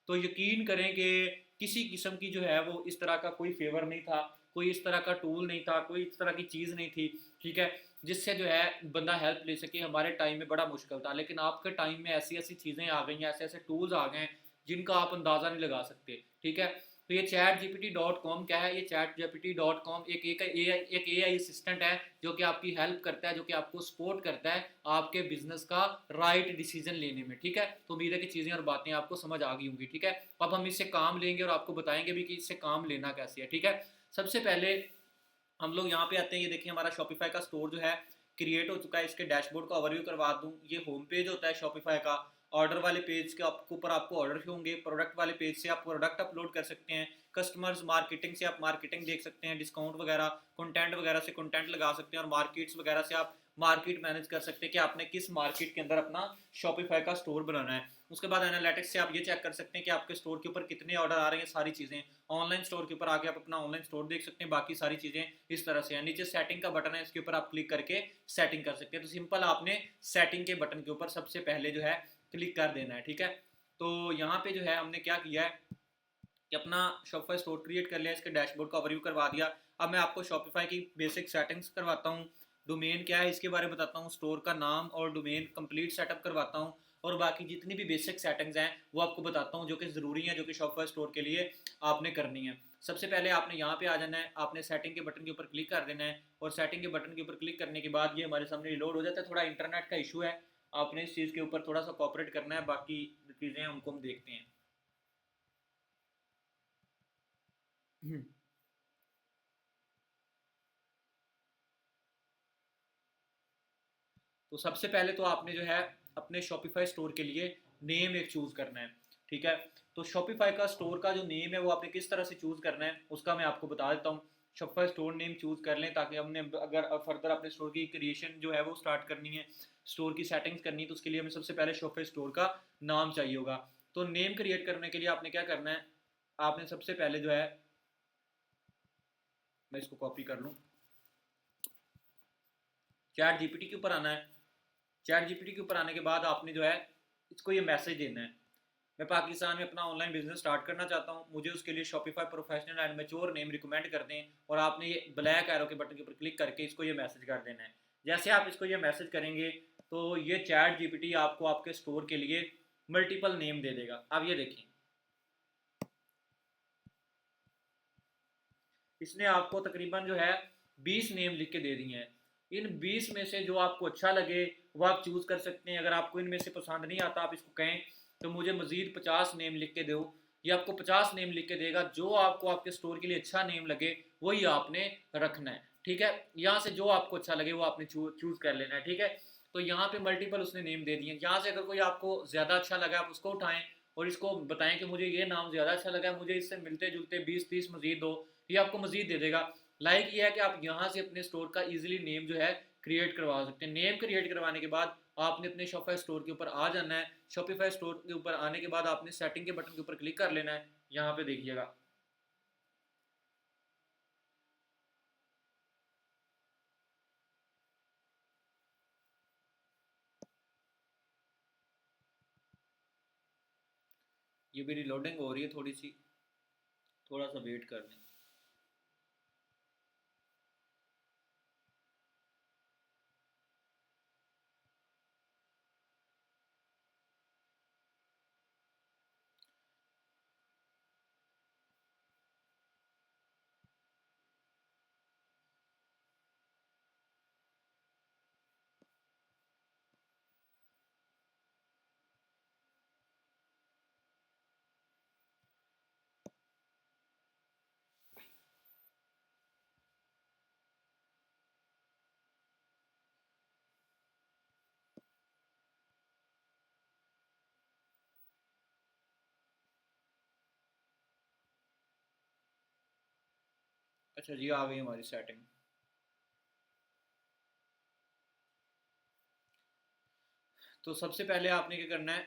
तो यकीन करें कि किसी किस्म की जो है वो इस तरह का कोई फेवर नहीं था, कोई इस तरह का टूल नहीं था, कोई इस तरह की चीज़ नहीं थी। ठीक है, जिससे जो है बंदा हेल्प ले सके। हमारे टाइम में बड़ा मुश्किल था, लेकिन आपके टाइम में ऐसी ऐसी चीज़ें आ गई हैं, ऐसे ऐसे टूल्स आ गए हैं जिनका आप अंदाज़ा नहीं लगा सकते। ठीक है, तो ये chatgpt.com क्या है, ये chatgpt.com एक ए आई असिस्टेंट है जो कि आपकी हेल्प करता है, जो कि आपको सपोर्ट करता है आपके बिजनेस का राइट डिसीजन लेने में। ठीक है, तो उम्मीद है कि चीज़ें और बातें आपको समझ आ गई होंगी। ठीक है, अब हम इससे काम लेंगे और आपको बताएंगे भी कि इससे काम लेना कैसे है। ठीक है, सबसे पहले हम लोग यहाँ पे आते हैं। ये देखिए हमारा शॉपिफाई का स्टोर जो है क्रिएट हो चुका है। इसके डैशबोर्ड का ओवरव्यू करवा दूँ, ये होम पेज होता है शॉपिफाई का। ऑर्डर वाले पेज के ऊपर आपको ऑर्डर होंगे, प्रोडक्ट वाले पेज से आप प्रोडक्ट अपलोड कर सकते हैं, कस्टमर्स मार्केटिंग से आप मार्केटिंग देख सकते हैं, डिस्काउंट वगैरह कंटेंट वगैरह से कंटेंट लगा सकते हैं, और मार्केट्स वगैरह से आप मार्केट मैनेज कर सकते हैं कि आपने किस मार्केट के अंदर अपना शॉपिफाई का स्टोर बनाना है। उसके बाद एनालिटिक्स से आप ये चेक कर सकते हैं कि आपके स्टोर के ऊपर कितने ऑर्डर आ रहे हैं, सारी चीज़ें। ऑनलाइन स्टोर के ऊपर आके आप अपना ऑनलाइन स्टोर देख सकते हैं, बाकी सारी चीज़ें इस तरह से है। नीचे सेटिंग का बटन है, इसके ऊपर आप क्लिक करके सेटिंग कर सकते हैं। तो सिंपल आपने सेटिंग के बटन के ऊपर सबसे पहले जो है क्लिक कर देना है। ठीक है, तो यहाँ पे जो है हमने क्या किया है कि अपना शॉपिफाई स्टोर क्रिएट कर लिया, इसके डैशबोर्ड का ओवरव्यू करवा दिया। अब मैं आपको शॉपिफाई की बेसिक सेटिंग्स करवाता हूँ, डोमेन क्या है इसके बारे में बताता हूँ, स्टोर का नाम और डोमेन कंप्लीट सेटअप करवाता हूँ, और बाकी जितनी भी बेसिक सेटिंग्स हैं वो आपको बताता हूँ जो कि ज़रूरी है, जो कि शॉपिफाई स्टोर के लिए आपने करनी है। सबसे पहले आपने यहाँ पे आ जाना है, आपने सेटिंग के बटन के ऊपर क्लिक कर देना है, और सेटिंग के बटन के ऊपर क्लिक करने के बाद ये हमारे सामने रिलोड हो जाता है। थोड़ा इंटरनेट का इशू है, आपने इस चीज़ के ऊपर थोड़ा सा कॉपरेट करना है, बाकी चीज़ें उनको हम देखते हैं। तो सबसे पहले तो आपने जो है अपने शॉपिफाई स्टोर के लिए नेम एक चूज़ करना है। ठीक है, तो शॉपिफाई का स्टोर का जो नेम है वो आपने किस तरह से चूज़ करना है उसका मैं आपको बता देता हूँ। शॉपिफाई स्टोर नेम चूज़ कर लें, ताकि हमने अगर फर्दर अपने स्टोर की क्रिएशन जो है वो स्टार्ट करनी है, स्टोर की सेटिंग्स करनी है, तो उसके लिए हमें सबसे पहले शॉपिफाई स्टोर का नाम चाहिए होगा। तो नेम क्रिएट करने के लिए आपने क्या करना है, आपने सबसे पहले जो है, मैं इसको कॉपी कर लूँ, चैट जीपीटी के ऊपर आना है। चैट जीपीटी के ऊपर आने के बाद आपने जो है इसको ये मैसेज देना है मैं पाकिस्तान में अपना ऑनलाइन बिजनेस स्टार्ट करना चाहता हूँ, मुझे उसके लिए Shopify professional and mature name recommend कर दें, और आपने ये ब्लैक एरो के बटन के ऊपर क्लिक करके इसको ये मैसेज कर देना है। जैसे आप इसको ये मैसेज करेंगे तो ये चैट जीपीटी आपको आपके स्टोर के लिए मल्टीपल नेम दे देगा। अब ये देखें, इसने आपको तकरीबन जो है 20 नेम लिख के दे दिए हैं। इन 20 में से जो आपको अच्छा लगे वो आप चूज़ कर सकते हैं। अगर आपको इनमें से पसंद नहीं आता, आप इसको कहें तो मुझे मज़ीद 50 नेम लिख के दो, ये आपको 50 नेम लिख के देगा। जो आपको आपके स्टोर के लिए अच्छा नेम लगे वही आपने रखना है, ठीक है। यहाँ से जो आपको अच्छा लगे वो आपने चूज़ कर लेना है, ठीक है। तो यहाँ पे मल्टीपल उसने नेम दे दिए। यहाँ से अगर कोई आपको ज़्यादा अच्छा लगा आप उसको उठाएं और इसको बताएं कि मुझे ये नाम ज़्यादा अच्छा लगा, मुझे इससे मिलते जुलते 20-30 मज़ीद दो, ये आपको मज़ीद दे देगा। लाइक ये है कि आप यहाँ से अपने स्टोर का इजीली नेम जो है क्रिएट करवा सकते हैं। नेम क्रिएट करवाने के बाद आपने अपने शॉपिफाई स्टोर के ऊपर आ जाना है। शॉपिफाई स्टोर के ऊपर आने के बाद आपने सेटिंग के बटन के ऊपर क्लिक कर लेना है। यहाँ पे देखिएगा, ये भी रिलोडिंग हो रही है थोड़ी सी, थोड़ा सा वेट कर लें। अच्छा जी, आ गई हमारी सेटिंग। तो सबसे पहले आपने क्या करना है,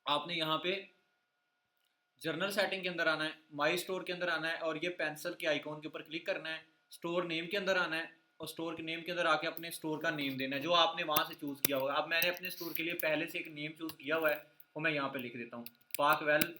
आपने यहाँ पे जर्नल सेटिंग के अंदर आना है, माई स्टोर के अंदर आना है, और ये पेंसिल के आइकॉन के ऊपर क्लिक करना है। स्टोर नेम के अंदर आना है और स्टोर के नेम के अंदर आके अपने स्टोर का नेम देना है जो आपने वहाँ से चूज़ किया होगा। अब मैंने अपने स्टोर के लिए पहले से एक नेम चूज़ किया हुआ है, वो मैं यहाँ पे लिख देता हूँ, पाकवेल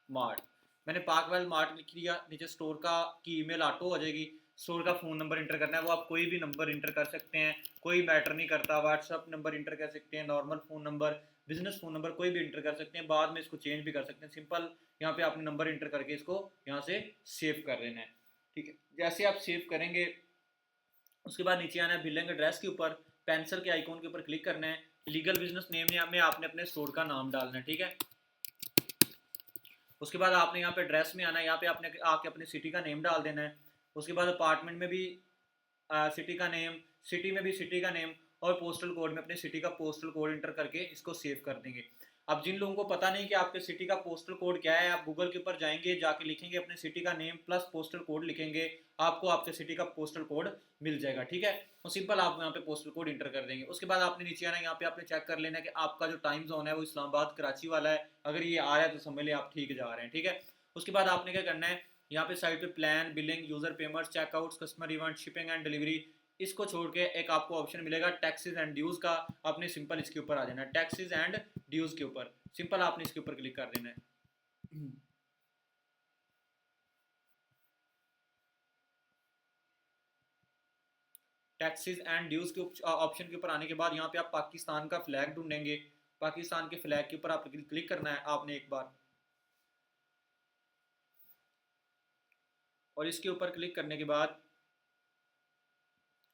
मार्ट। मैंने पाकवेल मार्ट लिख दिया। नीचे स्टोर का की ईमेल ऑटो हो जाएगी। स्टोर का फ़ोन नंबर इंटर करना है, वो आप कोई भी नंबर इंटर कर सकते हैं, कोई मैटर नहीं करता। व्हाट्सअप नंबर इंटर कर सकते हैं, normal phone number, business phone number, कोई भी इंटर कर सकते हैं। बाद में इसको चेंज भी कर सकते हैं। सिंपल यहाँ पे आपने नंबर इंटर करके इसको यहाँ से सेव कर लेना है, ठीक है। जैसे आप सेव करेंगे उसके बाद नीचे आना है बिलिंग एड्रेस के ऊपर, पेंसिल के आइकॉन के ऊपर क्लिक करना है। लीगल बिजनेस नेम में आपने अपने स्टोर का नाम डालना है, ठीक है। उसके बाद आपने यहाँ पे एड्रेस में आना है, यहाँ पे आपने आके अपनी सिटी का नेम डाल देना है। उसके बाद अपार्टमेंट में भी सिटी का नेम, सिटी में भी सिटी का नेम, और पोस्टल कोड में अपने सिटी का पोस्टल कोड इंटर करके इसको सेव कर देंगे। अब जिन लोगों को पता नहीं कि आपके सिटी का पोस्टल कोड क्या है, आप गूगल के ऊपर जाएंगे, जाके लिखेंगे अपने सिटी का नेम प्लस पोस्टल कोड लिखेंगे, आपको आपके सिटी का पोस्टल कोड मिल जाएगा, ठीक है। तो सिंपल आप यहाँ पे पोस्टल कोड इंटर कर देंगे। उसके बाद आपने नीचे आना है, यहाँ पे आपने चेक कर लेना है कि आपका जो टाइम जोन है वो इस्लामाबाद कराची वाला है। अगर ये आ रहा है तो समझ लें आप ठीक जा रहे हैं, ठीक है। उसके बाद आपने क्या करना है, यहाँ पे साइड पे plan, billing, user payments, checkouts, customer event, shipping and delivery, इसको छोड़ के एक आपको ऑप्शन मिलेगा टैक्सेस एंड ड्यूज का। आपने सिंपल इसके ऊपर आ जाना है, टैक्सेस एंड ड्यूज के ऊपर सिंपल आपने इसके ऊपर क्लिक कर देना है। टैक्सेस एंड ड्यूज के ऑप्शन के ऊपर आने के बाद यहाँ पे आप पाकिस्तान का फ्लैग ढूंढेंगे। पाकिस्तान के फ्लैग के ऊपर आप क्लिक करना है आपने एक बार, और इसके ऊपर क्लिक करने के बाद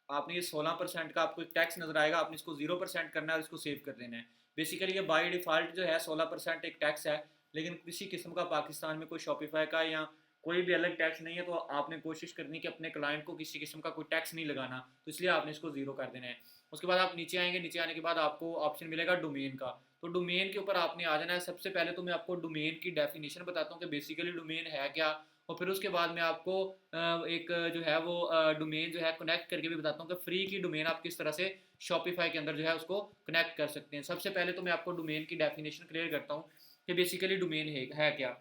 आपने ये 16% का आपको एक टैक्स नजर आएगा, आपने इसको 0% करना है और इसको सेव कर देना है। बेसिकली ये बाय डिफॉल्ट जो है 16% एक टैक्स है, लेकिन किसी किस्म का पाकिस्तान में कोई शॉपिफाई का या कोई भी अलग टैक्स नहीं है, तो आपने कोशिश करनी कि अपने क्लाइंट को किसी किस्म का कोई टैक्स नहीं लगाना, तो इसलिए आपने इसको 0 कर देना है। उसके बाद आप नीचे आएंगे, नीचे आने के बाद आपको ऑप्शन मिलेगा डोमेन का। तो डोमेन के ऊपर आपने आ जाना है। सबसे पहले तो मैं आपको डोमेन की डेफिनेशन बताता हूँ कि बेसिकली डोमेन है क्या, और फिर उसके बाद मैं आपको एक जो है वो डोमेन जो है कनेक्ट करके भी बताता हूँ कि फ्री की डोमेन आप किस तरह से शॉपिफाई के अंदर जो है उसको कनेक्ट कर सकते हैं। सबसे पहले तो मैं आपको डोमेन की डेफिनेशन क्लियर करता हूँ कि बेसिकली डोमेन है क्या।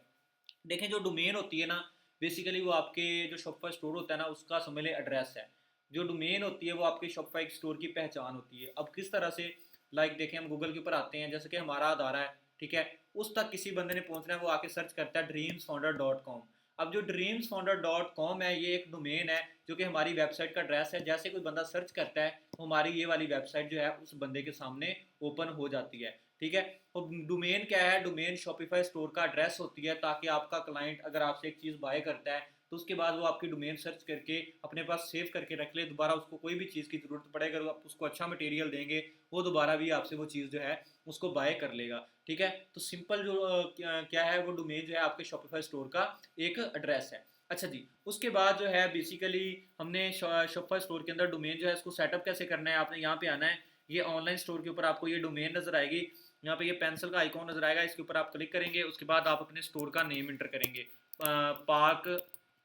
देखें, जो डोमेन होती है ना, बेसिकली वो आपके जो शॉपिफाई स्टोर होता है ना उसका समझ लें एड्रेस है। जो डोमेन होती है वो आपके शॉपिफाई स्टोर की पहचान होती है। अब किस तरह से, लाइक देखें, हम गूगल के ऊपर आते हैं, जैसे कि हमारा आधार है, ठीक है, उस तक किसी बंदे ने पहुंचना है, वो आके सर्च करता है dreamsfounder.com। अब जो dreamsfounder.com है, ये एक डोमेन है जो कि हमारी वेबसाइट का एड्रेस है। जैसे कोई बंदा सर्च करता है तो हमारी ये वाली वेबसाइट जो है उस बंदे के सामने ओपन हो जाती है, ठीक है। तो डोमेन क्या है? डोमेन शॉपिफाई स्टोर का एड्रेस होती है, ताकि आपका क्लाइंट अगर आपसे एक चीज़ बाय करता है तो उसके बाद वो आपकी डोमेन सर्च करके अपने पास सेव करके रख ले, दोबारा उसको कोई भी चीज़ की ज़रूरत पड़े, अगर आप उसको अच्छा मटेरियल देंगे, वो दोबारा भी आपसे वो चीज़ जो है उसको बाय कर लेगा, ठीक है। तो सिंपल जो क्या है, वो डोमेन जो है आपके शॉपिफाई स्टोर का एक एड्रेस है। अच्छा जी, उसके बाद जो है बेसिकली हमने शॉपिफाई स्टोर के अंदर डोमेन जो है उसको सेटअप कैसे करना है, आपने यहाँ पे आना है। ये ऑनलाइन स्टोर के ऊपर आपको ये डोमेन नजर आएगी, यहाँ पे ये पेंसिल का आइकॉन नजर आएगा, इसके ऊपर आप क्लिक करेंगे। उसके बाद आप अपने स्टोर का नेम इंटर करेंगे, पार्क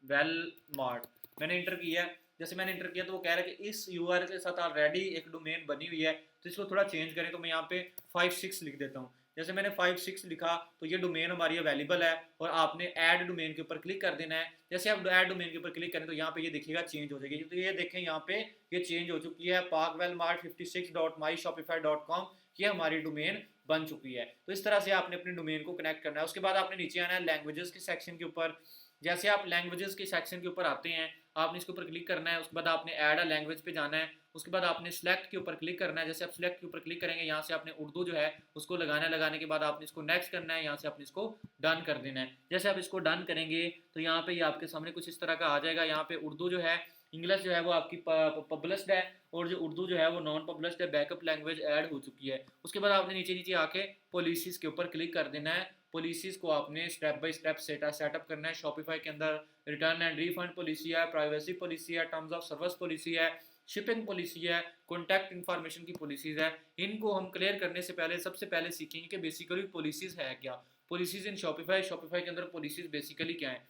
वेल मार्ट। मैंने इंटर किया, जैसे मैंने इंटर किया तो वो कह रहा है कि इस यूआरएल के साथ ऑलरेडी एक डोमेन बनी हुई है, तो इसको थोड़ा चेंज करें। तो मैं यहाँ पे 5-6 लिख देता हूँ। जैसे मैंने 5-6 लिखा तो ये डोमेन हमारी अवेलेबल है, और आपने ऐड डोमेन के ऊपर क्लिक कर देना है। जैसे आप ऐड डोमेन के ऊपर क्लिक करें तो यहाँ पे ये देखिएगा चेंज हो जाएगी। तो ये देखें यहाँ पे ये चेंज हो चुकी है, parkwellmart56.myshopify.com, ये हमारी डोमेन बन चुकी है। तो इस तरह से आपने अपने डोमेन को कनेक्ट करना है। उसके बाद आपने नीचे आना है लैंग्वेजेस के सेक्शन के ऊपर। जैसे आप लैंग्वेजेस के सेक्शन के ऊपर आते हैं, आपने इसके ऊपर क्लिक करना है। उसके बाद आपने ऐड अ लैंग्वेज पे जाना है। उसके बाद आपने सिलेक्ट के ऊपर क्लिक करना है। जैसे आप सिलेक्ट के ऊपर क्लिक करेंगे, यहाँ से आपने उर्दू जो है उसको लगाना है। लगाने के बाद आपने इसको नेक्स्ट करना है, यहाँ से आपने इसको डन कर देना है। जैसे आप इसको डन करेंगे तो यहाँ पे ये आपके सामने कुछ इस तरह का आ जाएगा। यहाँ पे उर्दू जो है, इंग्लिश जो है वो आपकी पब्लिश्ड है, और जो उर्दू जो है वो नॉन पब्लिश्ड है, बैकअप लैंग्वेज ऐड हो चुकी है। उसके बाद आपने नीचे नीचे आके पॉलिसीज के ऊपर क्लिक कर देना है। पॉलिसीज को आपने स्टेप बाय स्टेप सेटअप करना है। शॉपिफाई के अंदर रिटर्न एंड रिफंड पॉलिसी है, प्राइवेसी पॉलिसी है, टर्म्स ऑफ सर्विस पॉलिसी है, शिपिंग पॉलिसी है, कॉन्टैक्ट इन्फॉर्मेशन की पॉलिसीज है। इनको हम क्लियर करने से पहले सबसे पहले सीखेंगे कि बेसिकली पॉलिसीज है क्या। पॉलिसीज इन शॉपिफाई, शॉपिफाई के अंदर पॉलिसीज बेसिकली क्या है।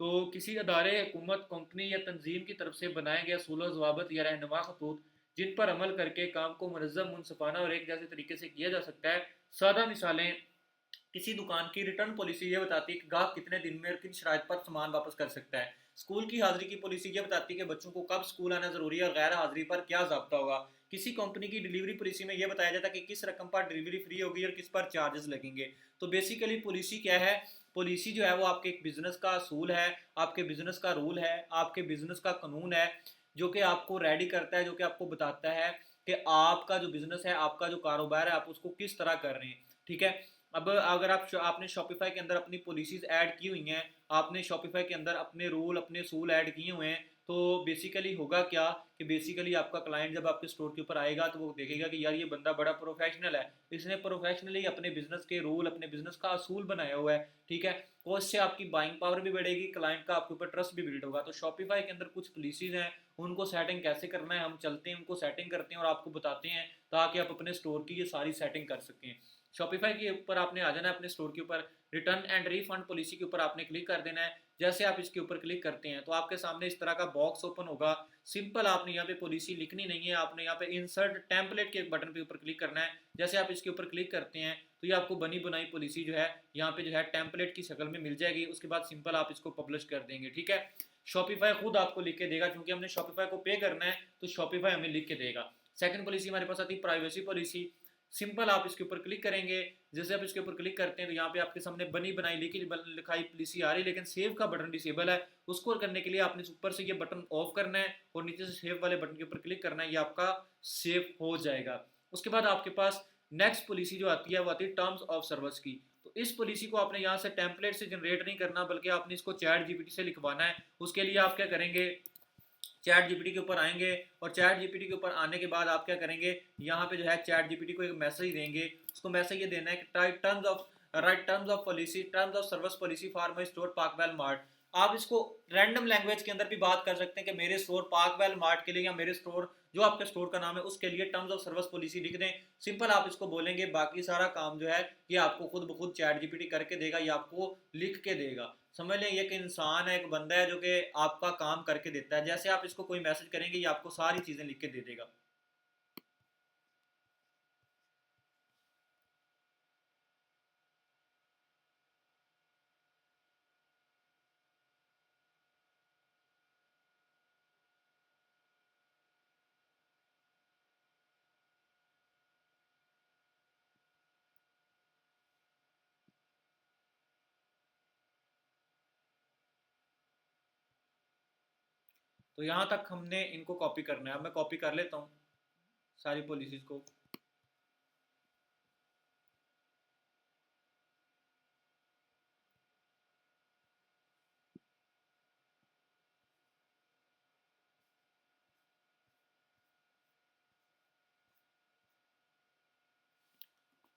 तो किसी अदारे, हुकूमत, कंपनी या तंजीम की तरफ से बनाए गए असूल ज़वाबित या रहनुमा खतूत जिन पर अमल करके काम को मुनज़्ज़म, मुनसफ़ाना और एक जैसे तरीके से किया जा सकता है। सादा मिसालें, किसी दुकान की रिटर्न पॉलिसी ये बताती है कि ग्राहक कितने दिन में और किन शराइत पर सामान वापस कर सकता है। स्कूल की हाजिरी की पॉलिसी ये बताती है कि बच्चों को कब स्कूल आना जरूरी है और गैर हाजिरी पर क्या ज़ाब्ता होगा। किसी कंपनी की डिलीवरी पॉलिसी में यह बताया जाता है कि किस रकम पर डिलीवरी फ्री होगी और किस पर चार्जेस लगेंगे। तो बेसिकली पॉलिसी क्या है? पॉलिसी जो है वो आपके एक बिजनेस का असूल है, आपके बिजनेस का रूल है, आपके बिजनेस का कानून है, जो कि आपको रेडी करता है, जो कि आपको बताता है कि आपका जो बिजनेस है, आपका जो कारोबार है, आप उसको किस तरह कर रहे हैं, ठीक है। अब अगर आपने शॉपिफाई के अंदर अपनी पॉलिसीज ऐड की हुई हैं, आपने शॉपिफाई के अंदर अपने रूल, अपने सूल ऐड किए हुए हैं, तो बेसिकली होगा क्या कि बेसिकली आपका क्लाइंट जब आपके स्टोर के ऊपर आएगा तो वो देखेगा कि यार ये बंदा बड़ा प्रोफेशनल है, इसने प्रोफेशनली अपने बिजनेस के रूल, अपने बिजनेस का असूल बनाया हुआ है, ठीक है। तो इससे आपकी बाइंग पावर भी बढ़ेगी, क्लाइंट का आपके ऊपर ट्रस्ट भी बिल्ड होगा। तो शॉपिफाई के अंदर कुछ पॉलिसीज हैं, उनको सेटिंग कैसे करना है, हम चलते हैं, उनको सेटिंग करते हैं और आपको बताते हैं, ताकि आप अपने स्टोर की ये सारी सेटिंग कर सकें। शॉपिफाई के ऊपर आपने आ जाना है अपने स्टोर के ऊपर, रिटर्न एंड रिफंड पॉलिसी के ऊपर आपने क्लिक कर देना है। जैसे आप इसके ऊपर क्लिक करते हैं तो आपके सामने इस तरह का बॉक्स ओपन होगा। सिंपल आपने यहाँ पे पॉलिसी लिखनी नहीं है, आपने यहाँ पे इंसर्ट टेम्पलेट के बटन पे ऊपर क्लिक करना है। जैसे आप इसके ऊपर क्लिक करते हैं तो ये आपको बनी बनाई पॉलिसी जो है यहाँ पे जो है टेम्पलेट की शक्ल में मिल जाएगी। उसके बाद सिंपल आप इसको पब्लिश कर देंगे, ठीक है। शॉपिफाई खुद आपको लिख के देगा, क्योंकि हमने शॉपिफाई को पे करना है तो शॉपिफाई हमें लिख के देगा। सेकंड पॉलिसी हमारे पास आती है प्राइवेसी पॉलिसी। सिंपल आप इसके ऊपर क्लिक करेंगे। जैसे आप इसके ऊपर क्लिक करते हैं तो यहाँ पे आपके सामने बनी बनाई लिखाई पॉलिसी आ रही है, लेकिन सेव का बटन डिसेबल है। उसको करने के लिए आपने ऊपर से ये बटन ऑफ करना है और नीचे से सेव वाले बटन के ऊपर क्लिक करना है, ये आपका सेव हो जाएगा। उसके बाद आपके पास नेक्स्ट पॉलिसी जो आती है वो आती है टर्म्स ऑफ सर्विस की। तो इस पॉलिसी को आपने यहाँ से टेम्पलेट से जनरेट नहीं करना, बल्कि आपने इसको चैट जीपीटी से लिखवाना है। उसके लिए आप क्या करेंगे, चैट जीपीटी के ऊपर आएंगे, और चैट जीपीटी के ऊपर आने के बाद आप क्या करेंगे, यहाँ पे जो है चैट जीपीटी को एक मैसेज देंगे। उसको मैसेज ये देना है कि right terms of policy, terms of service policy for my store Parkwell Mart. आप इसको रैंडम लैंग्वेज के अंदर भी बात कर सकते हैं कि मेरे स्टोर पार्कवेल मार्ट के लिए, या मेरे स्टोर जो आपके स्टोर का नाम है उसके लिए टर्म्स ऑफ सर्विस पॉलिसी लिख दें। सिंपल आप इसको बोलेंगे, बाकी सारा काम जो है ये आपको खुद ब खुद चैट जीपीटी करके देगा, ये आपको लिख के देगा। समझ लें, ये एक इंसान है, एक बंदा है जो कि आपका काम करके देता है। जैसे आप इसको कोई मैसेज करेंगे, ये आपको सारी चीजें लिख के दे देगा। तो यहाँ तक हमने इनको कॉपी करना है। अब मैं कॉपी कर लेता हूँ सारी पॉलिसीज़ को।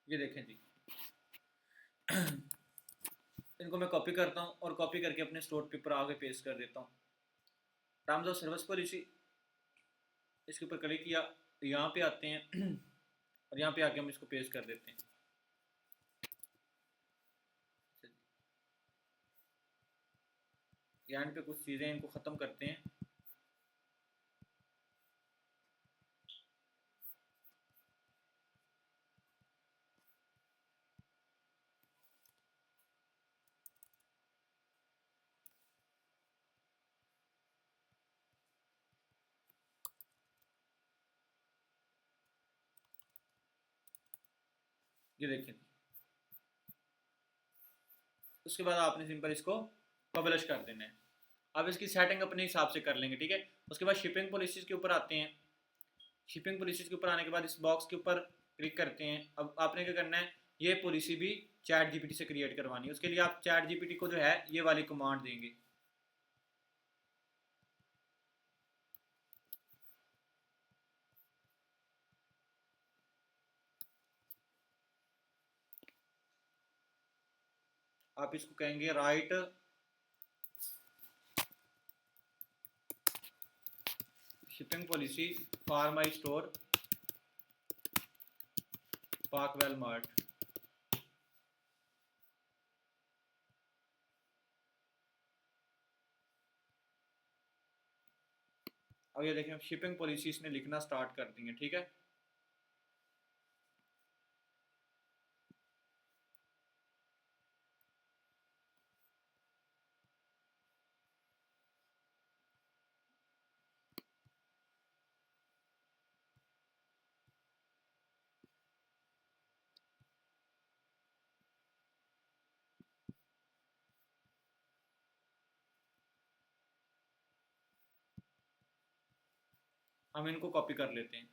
ये देखें जी, इनको मैं कॉपी करता हूँ और कॉपी करके अपने स्टोर पेपर आगे पेस्ट कर देता हूँ। टर्म्स ऑफ सर्विस पॉलिसी, इसके ऊपर क्लिक किया, यहाँ पे आते हैं और यहाँ पे आके हम इसको पेस्ट कर देते हैं। एंड पे कुछ चीज़ें इनको ख़त्म करते हैं। ये देखें, उसके बाद आपने सिंपल इसको पब्लिश कर देना है। अब इसकी सेटिंग अपने हिसाब से कर लेंगे, ठीक है। उसके बाद शिपिंग पॉलिसीज़ के ऊपर आते हैं। शिपिंग पॉलिसीज़ के ऊपर आने के बाद इस बॉक्स के ऊपर क्लिक करते हैं। अब आपने क्या करना है, ये पॉलिसी भी चैट जीपीटी से क्रिएट करवानी है। उसके लिए आप चैट जीपीटी को जो है ये वाली कमांड देंगे। आप इसको कहेंगे right shipping policy for my store Parkwell Mart. अब ये देखें, शिपिंग पॉलिसी इसने लिखना स्टार्ट कर दी है, ठीक है। हम इनको कॉपी कर लेते हैं।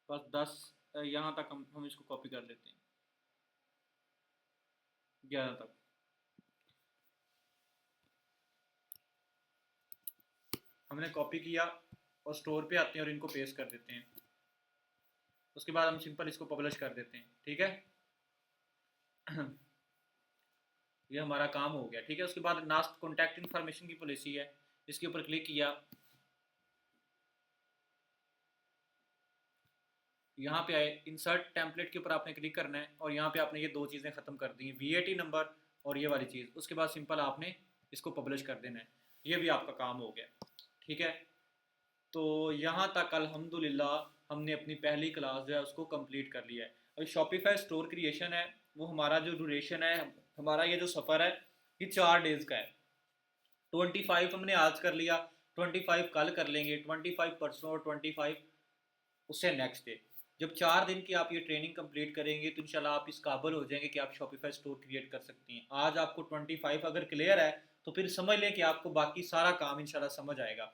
बस 10 यहाँ तक हम इसको कॉपी कर लेते हैं, 11 तक। हमने कॉपी किया और स्टोर पे आते हैं और इनको पेस्ट कर देते हैं। उसके बाद हम सिंपल इसको पब्लिश कर देते हैं, ठीक है। ये हमारा काम हो गया, ठीक है। उसके बाद लास्ट कॉन्टैक्ट इन्फॉर्मेशन की पॉलिसी है, इसके ऊपर क्लिक किया, यहाँ पे आए, इंसर्ट टेम्पलेट के ऊपर आपने क्लिक करना है और यहाँ पे आपने ये दो चीज़ें ख़त्म कर दी हैं, VAT नंबर और ये वाली चीज़। उसके बाद सिंपल आपने इसको पब्लिश कर देना है। ये भी आपका काम हो गया, ठीक है। तो यहाँ तक अल्हम्दुलिल्लाह हमने अपनी पहली क्लास जो है उसको कंप्लीट कर लिया है। अभी शॉपिफाई स्टोर क्रिएशन है, वो हमारा जो ड्यूरेशन है, हमारा ये जो सफ़र है ये 4 डेज़ का है। 25 हमने आज कर लिया, 25 कल कर लेंगे, 25 परसों और 25 उससे नेक्स्ट डे। जब 4 दिन की आप ये ट्रेनिंग कंप्लीट करेंगे तो इंशाल्लाह आप इस काबिल हो जाएंगे कि आप शॉपिफाई स्टोर क्रिएट कर सकती हैं। आज आपको 25 अगर क्लियर है तो फिर समझ लें कि आपको बाकी सारा काम इंशाल्लाह समझ आएगा।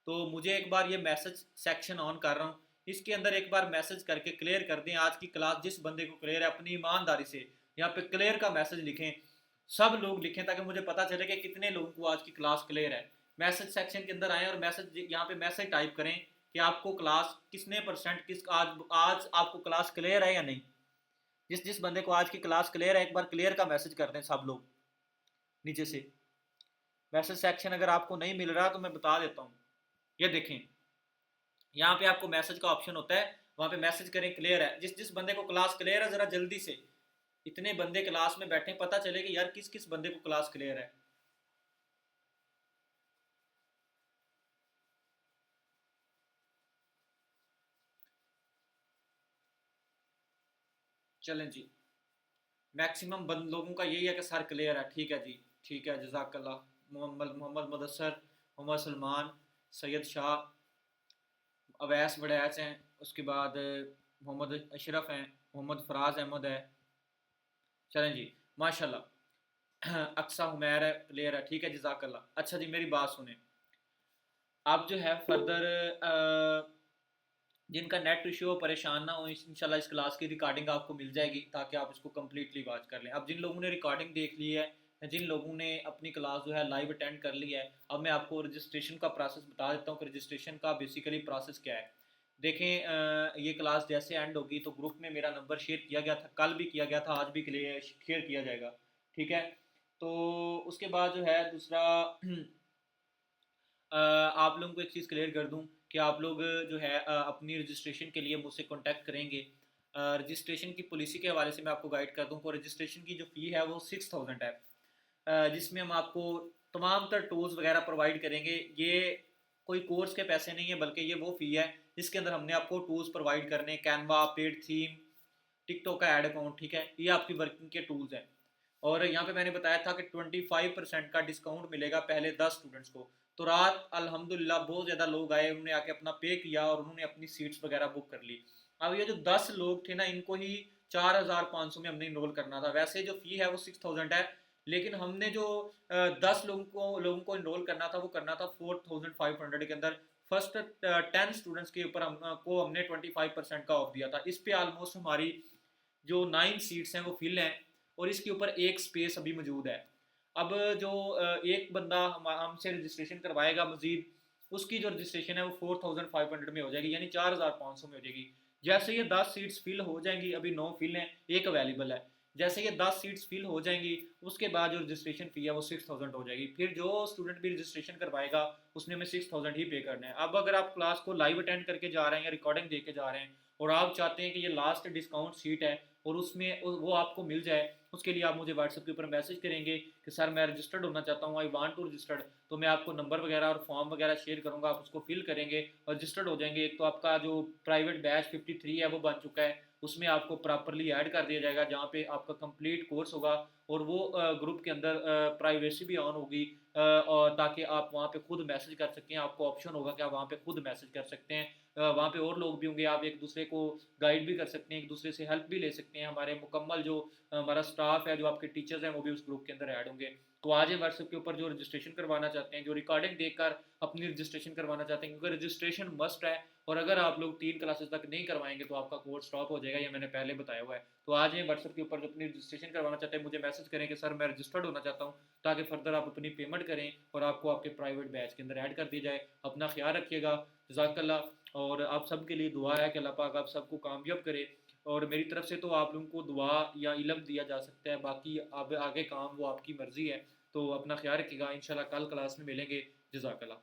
तो मुझे एक बार ये मैसेज सेक्शन ऑन कर रहा हूँ, इसके अंदर एक बार मैसेज करके क्लियर कर दें आज की क्लास। जिस बंदे को क्लियर है अपनी ईमानदारी से यहाँ पे क्लियर का मैसेज लिखें, सब लोग लिखें ताकि मुझे पता चले कि कितने लोगों को आज की क्लास क्लियर है। मैसेज सेक्शन के अंदर आएँ और मैसेज यहाँ पे मैसेज टाइप करें कि आपको क्लास कितने परसेंट किस आज आज आपको क्लास क्लियर है या नहीं। जिस जिस बंदे को आज की क्लास क्लियर है एक बार क्लियर का मैसेज कर दें सब लोग नीचे से। मैसेज सेक्शन अगर आपको नहीं मिल रहा तो मैं बता देता हूँ, ये देखें यहाँ पे आपको मैसेज का ऑप्शन होता है, वहाँ पे मैसेज करें क्लियर है। जिस जिस बंदे को क्लास क्लियर है ज़रा जल्दी से, इतने बंदे क्लास में बैठे पता चले कि यार किस किस बंदे को क्लास क्लियर है। चलें जी, मैक्सिमम बंद लोगों का यही है कि सर क्लियर है, ठीक है जी, ठीक है, जज़ाकल्लाह। मोहम्मद मोहम्मद मुदस्सर, मोहम्मद सलमान, सैयद शाह, अवैस वड़ैच हैं, उसके बाद मोहम्मद अशरफ हैं, मोहम्मद फराज अहमद है। चलें जी, माशाल्लाह। अक्सा हुमैर है, प्लेयर है, ठीक है, जज़ाकल्लाह। अच्छा जी, मेरी बात सुने। आप जो है फर्दर जिनका नेट इशू हो परेशान ना हो, इंशाल्लाह इस क्लास की रिकॉर्डिंग आपको मिल जाएगी ताकि आप इसको कम्प्लीटली वॉच कर लें। अब जिन लोगों ने रिकॉर्डिंग देख ली है, जिन लोगों ने अपनी क्लास जो है लाइव अटेंड कर ली है, अब मैं आपको रजिस्ट्रेशन का प्रोसेस बता देता हूँ कि रजिस्ट्रेशन का बेसिकली प्रोसेस क्या है। देखें, ये क्लास जैसे एंड होगी तो ग्रुप में मेरा नंबर शेयर किया गया था, कल भी किया गया था, आज भी शेयर किया जाएगा, ठीक है। तो उसके बाद जो है दूसरा आप लोगों को एक चीज़ क्लियर कर दूं कि आप लोग जो है अपनी रजिस्ट्रेशन के लिए मुझसे कांटेक्ट करेंगे। रजिस्ट्रेशन की पॉलिसी के हवाले से मैं आपको गाइड कर दूं को रजिस्ट्रेशन की जो फ़ी है वो 6000 है, जिसमें हम आपको तमाम तर टूल्स वगैरह प्रोवाइड करेंगे। ये कोई कोर्स के पैसे नहीं है, बल्कि ये वो फ़ी है जिसके अंदर हमने आपको टूल्स प्रोवाइड करने, कैनवा, पेड थीम, टिकटॉक का एड अकाउंट, ठीक है, ये आपकी वर्किंग के टूल्स हैं। और यहाँ पे मैंने बताया था कि 25% का डिस्काउंट मिलेगा पहले 10 स्टूडेंट्स को। तो रात अल्हम्दुलिल्लाह बहुत ज़्यादा लोग आए, उन्होंने आके अपना पे किया और उन्होंने अपनी सीट्स वगैरह बुक कर ली। अब ये जो 10 लोग थे ना, इनको ही 4500 में हमने इनरोल करना था। वैसे जो फ़ी है वो 6000 है, लेकिन हमने जो 10 लोगों को इनरोल करना था वो करना था 4500 के अंदर। फर्स्ट 10 स्टूडेंट्स के ऊपर हमने 25% का ऑफ दिया था। इस पे ऑलमोस्ट हमारी जो 9 सीट्स हैं वो फिल हैं, और इसके ऊपर एक स्पेस अभी मौजूद है। अब जो एक बंदा हमसे रजिस्ट्रेशन करवाएगा मजीद, उसकी जो रजिस्ट्रेशन है वो 4500 में हो जाएगी, यानी 4500 में हो जाएगी। जैसे ये 10 सीट्स फिल हो जाएंगी, अभी 9 फिल हैं, एक अवेलेबल है। जैसे ये 10 सीट्स फिल हो जाएंगी, उसके बाद जो रजिस्ट्रेशन फ़ी है वो 6000 हो जाएगी। फिर जो स्टूडेंट भी रजिस्ट्रेशन करवाएगा उसने हमें 6000 ही पे करना है। अब अगर आप क्लास को लाइव अटेंड करके जा रहे हैं या रिकॉर्डिंग दे के जा रहे हैं और आप चाहते हैं कि ये लास्ट डिस्काउंट सीट है और उसमें वो आपको मिल जाए, उसके लिए आप मुझे व्हाट्सएप के ऊपर मैसेज करेंगे कि सर मैं रजिस्टर्ड होना चाहता हूँ, आई वांट टू रजिस्टर्ड। तो मैं आपको नंबर वगैरह और फॉर्म वगैरह शेयर करूँगा, आप उसको फिल करेंगे और रजिस्टर्ड हो जाएंगे। एक तो आपका जो प्राइवेट बैच 53 है वो बन चुका है, उसमें आपको प्रॉपरली ऐड कर दिया जाएगा, जहाँ पे आपका कंप्लीट कोर्स होगा। और वो ग्रुप के अंदर प्राइवेसी भी ऑन होगी, और ताकि आप वहाँ पे खुद मैसेज कर सकें। आपको ऑप्शन होगा कि आप वहाँ पे खुद मैसेज कर सकते हैं। वहाँ पे और लोग भी होंगे, आप एक दूसरे को गाइड भी कर सकते हैं, एक दूसरे से हेल्प भी ले सकते हैं। हमारे मुकम्मल जो हमारा स्टाफ है, जो आपके टीचर्स हैं, वो भी उस ग्रुप के अंदर ऐड होंगे। तो आज ही व्हाट्सएप के ऊपर जो रजिस्ट्रेशन करवाना चाहते हैं, जो रिकॉर्डिंग देखकर अपनी रजिस्ट्रेशन करवाना चाहते हैं, क्योंकि रजिस्ट्रेशन मस्ट है। और अगर आप लोग 3 क्लासेस तक नहीं करवाएंगे तो आपका कोर्स स्टॉप हो जाएगा, ये मैंने पहले बताया हुआ है। तो आज ही व्हाट्सएप के ऊपर जो अपनी रजिस्ट्रेशन करवाना चाहते हैं मुझे मैसेज करें कि सर मैं रजिस्टर्ड होना चाहता हूँ, ताकि फर्दर आप अपनी पेमेंट करें और आपको आपके प्राइवेट बैच के अंदर ऐड कर दिया जाए। अपना ख्याल रखिएगा, जज़ाकल्लाह। और आप सब के लिए दुआ है कि अल्लाह पाक आप सबको कामयाब करे। और मेरी तरफ से तो आप लोगों को दुआ या इल्म दिया जा सकता है, बाकी अब आगे काम वो आपकी मर्ज़ी है। तो अपना ख्याल रखिएगा, इंशाल्लाह कल क्लास में मिलेंगे। जज़ाकल्लाह।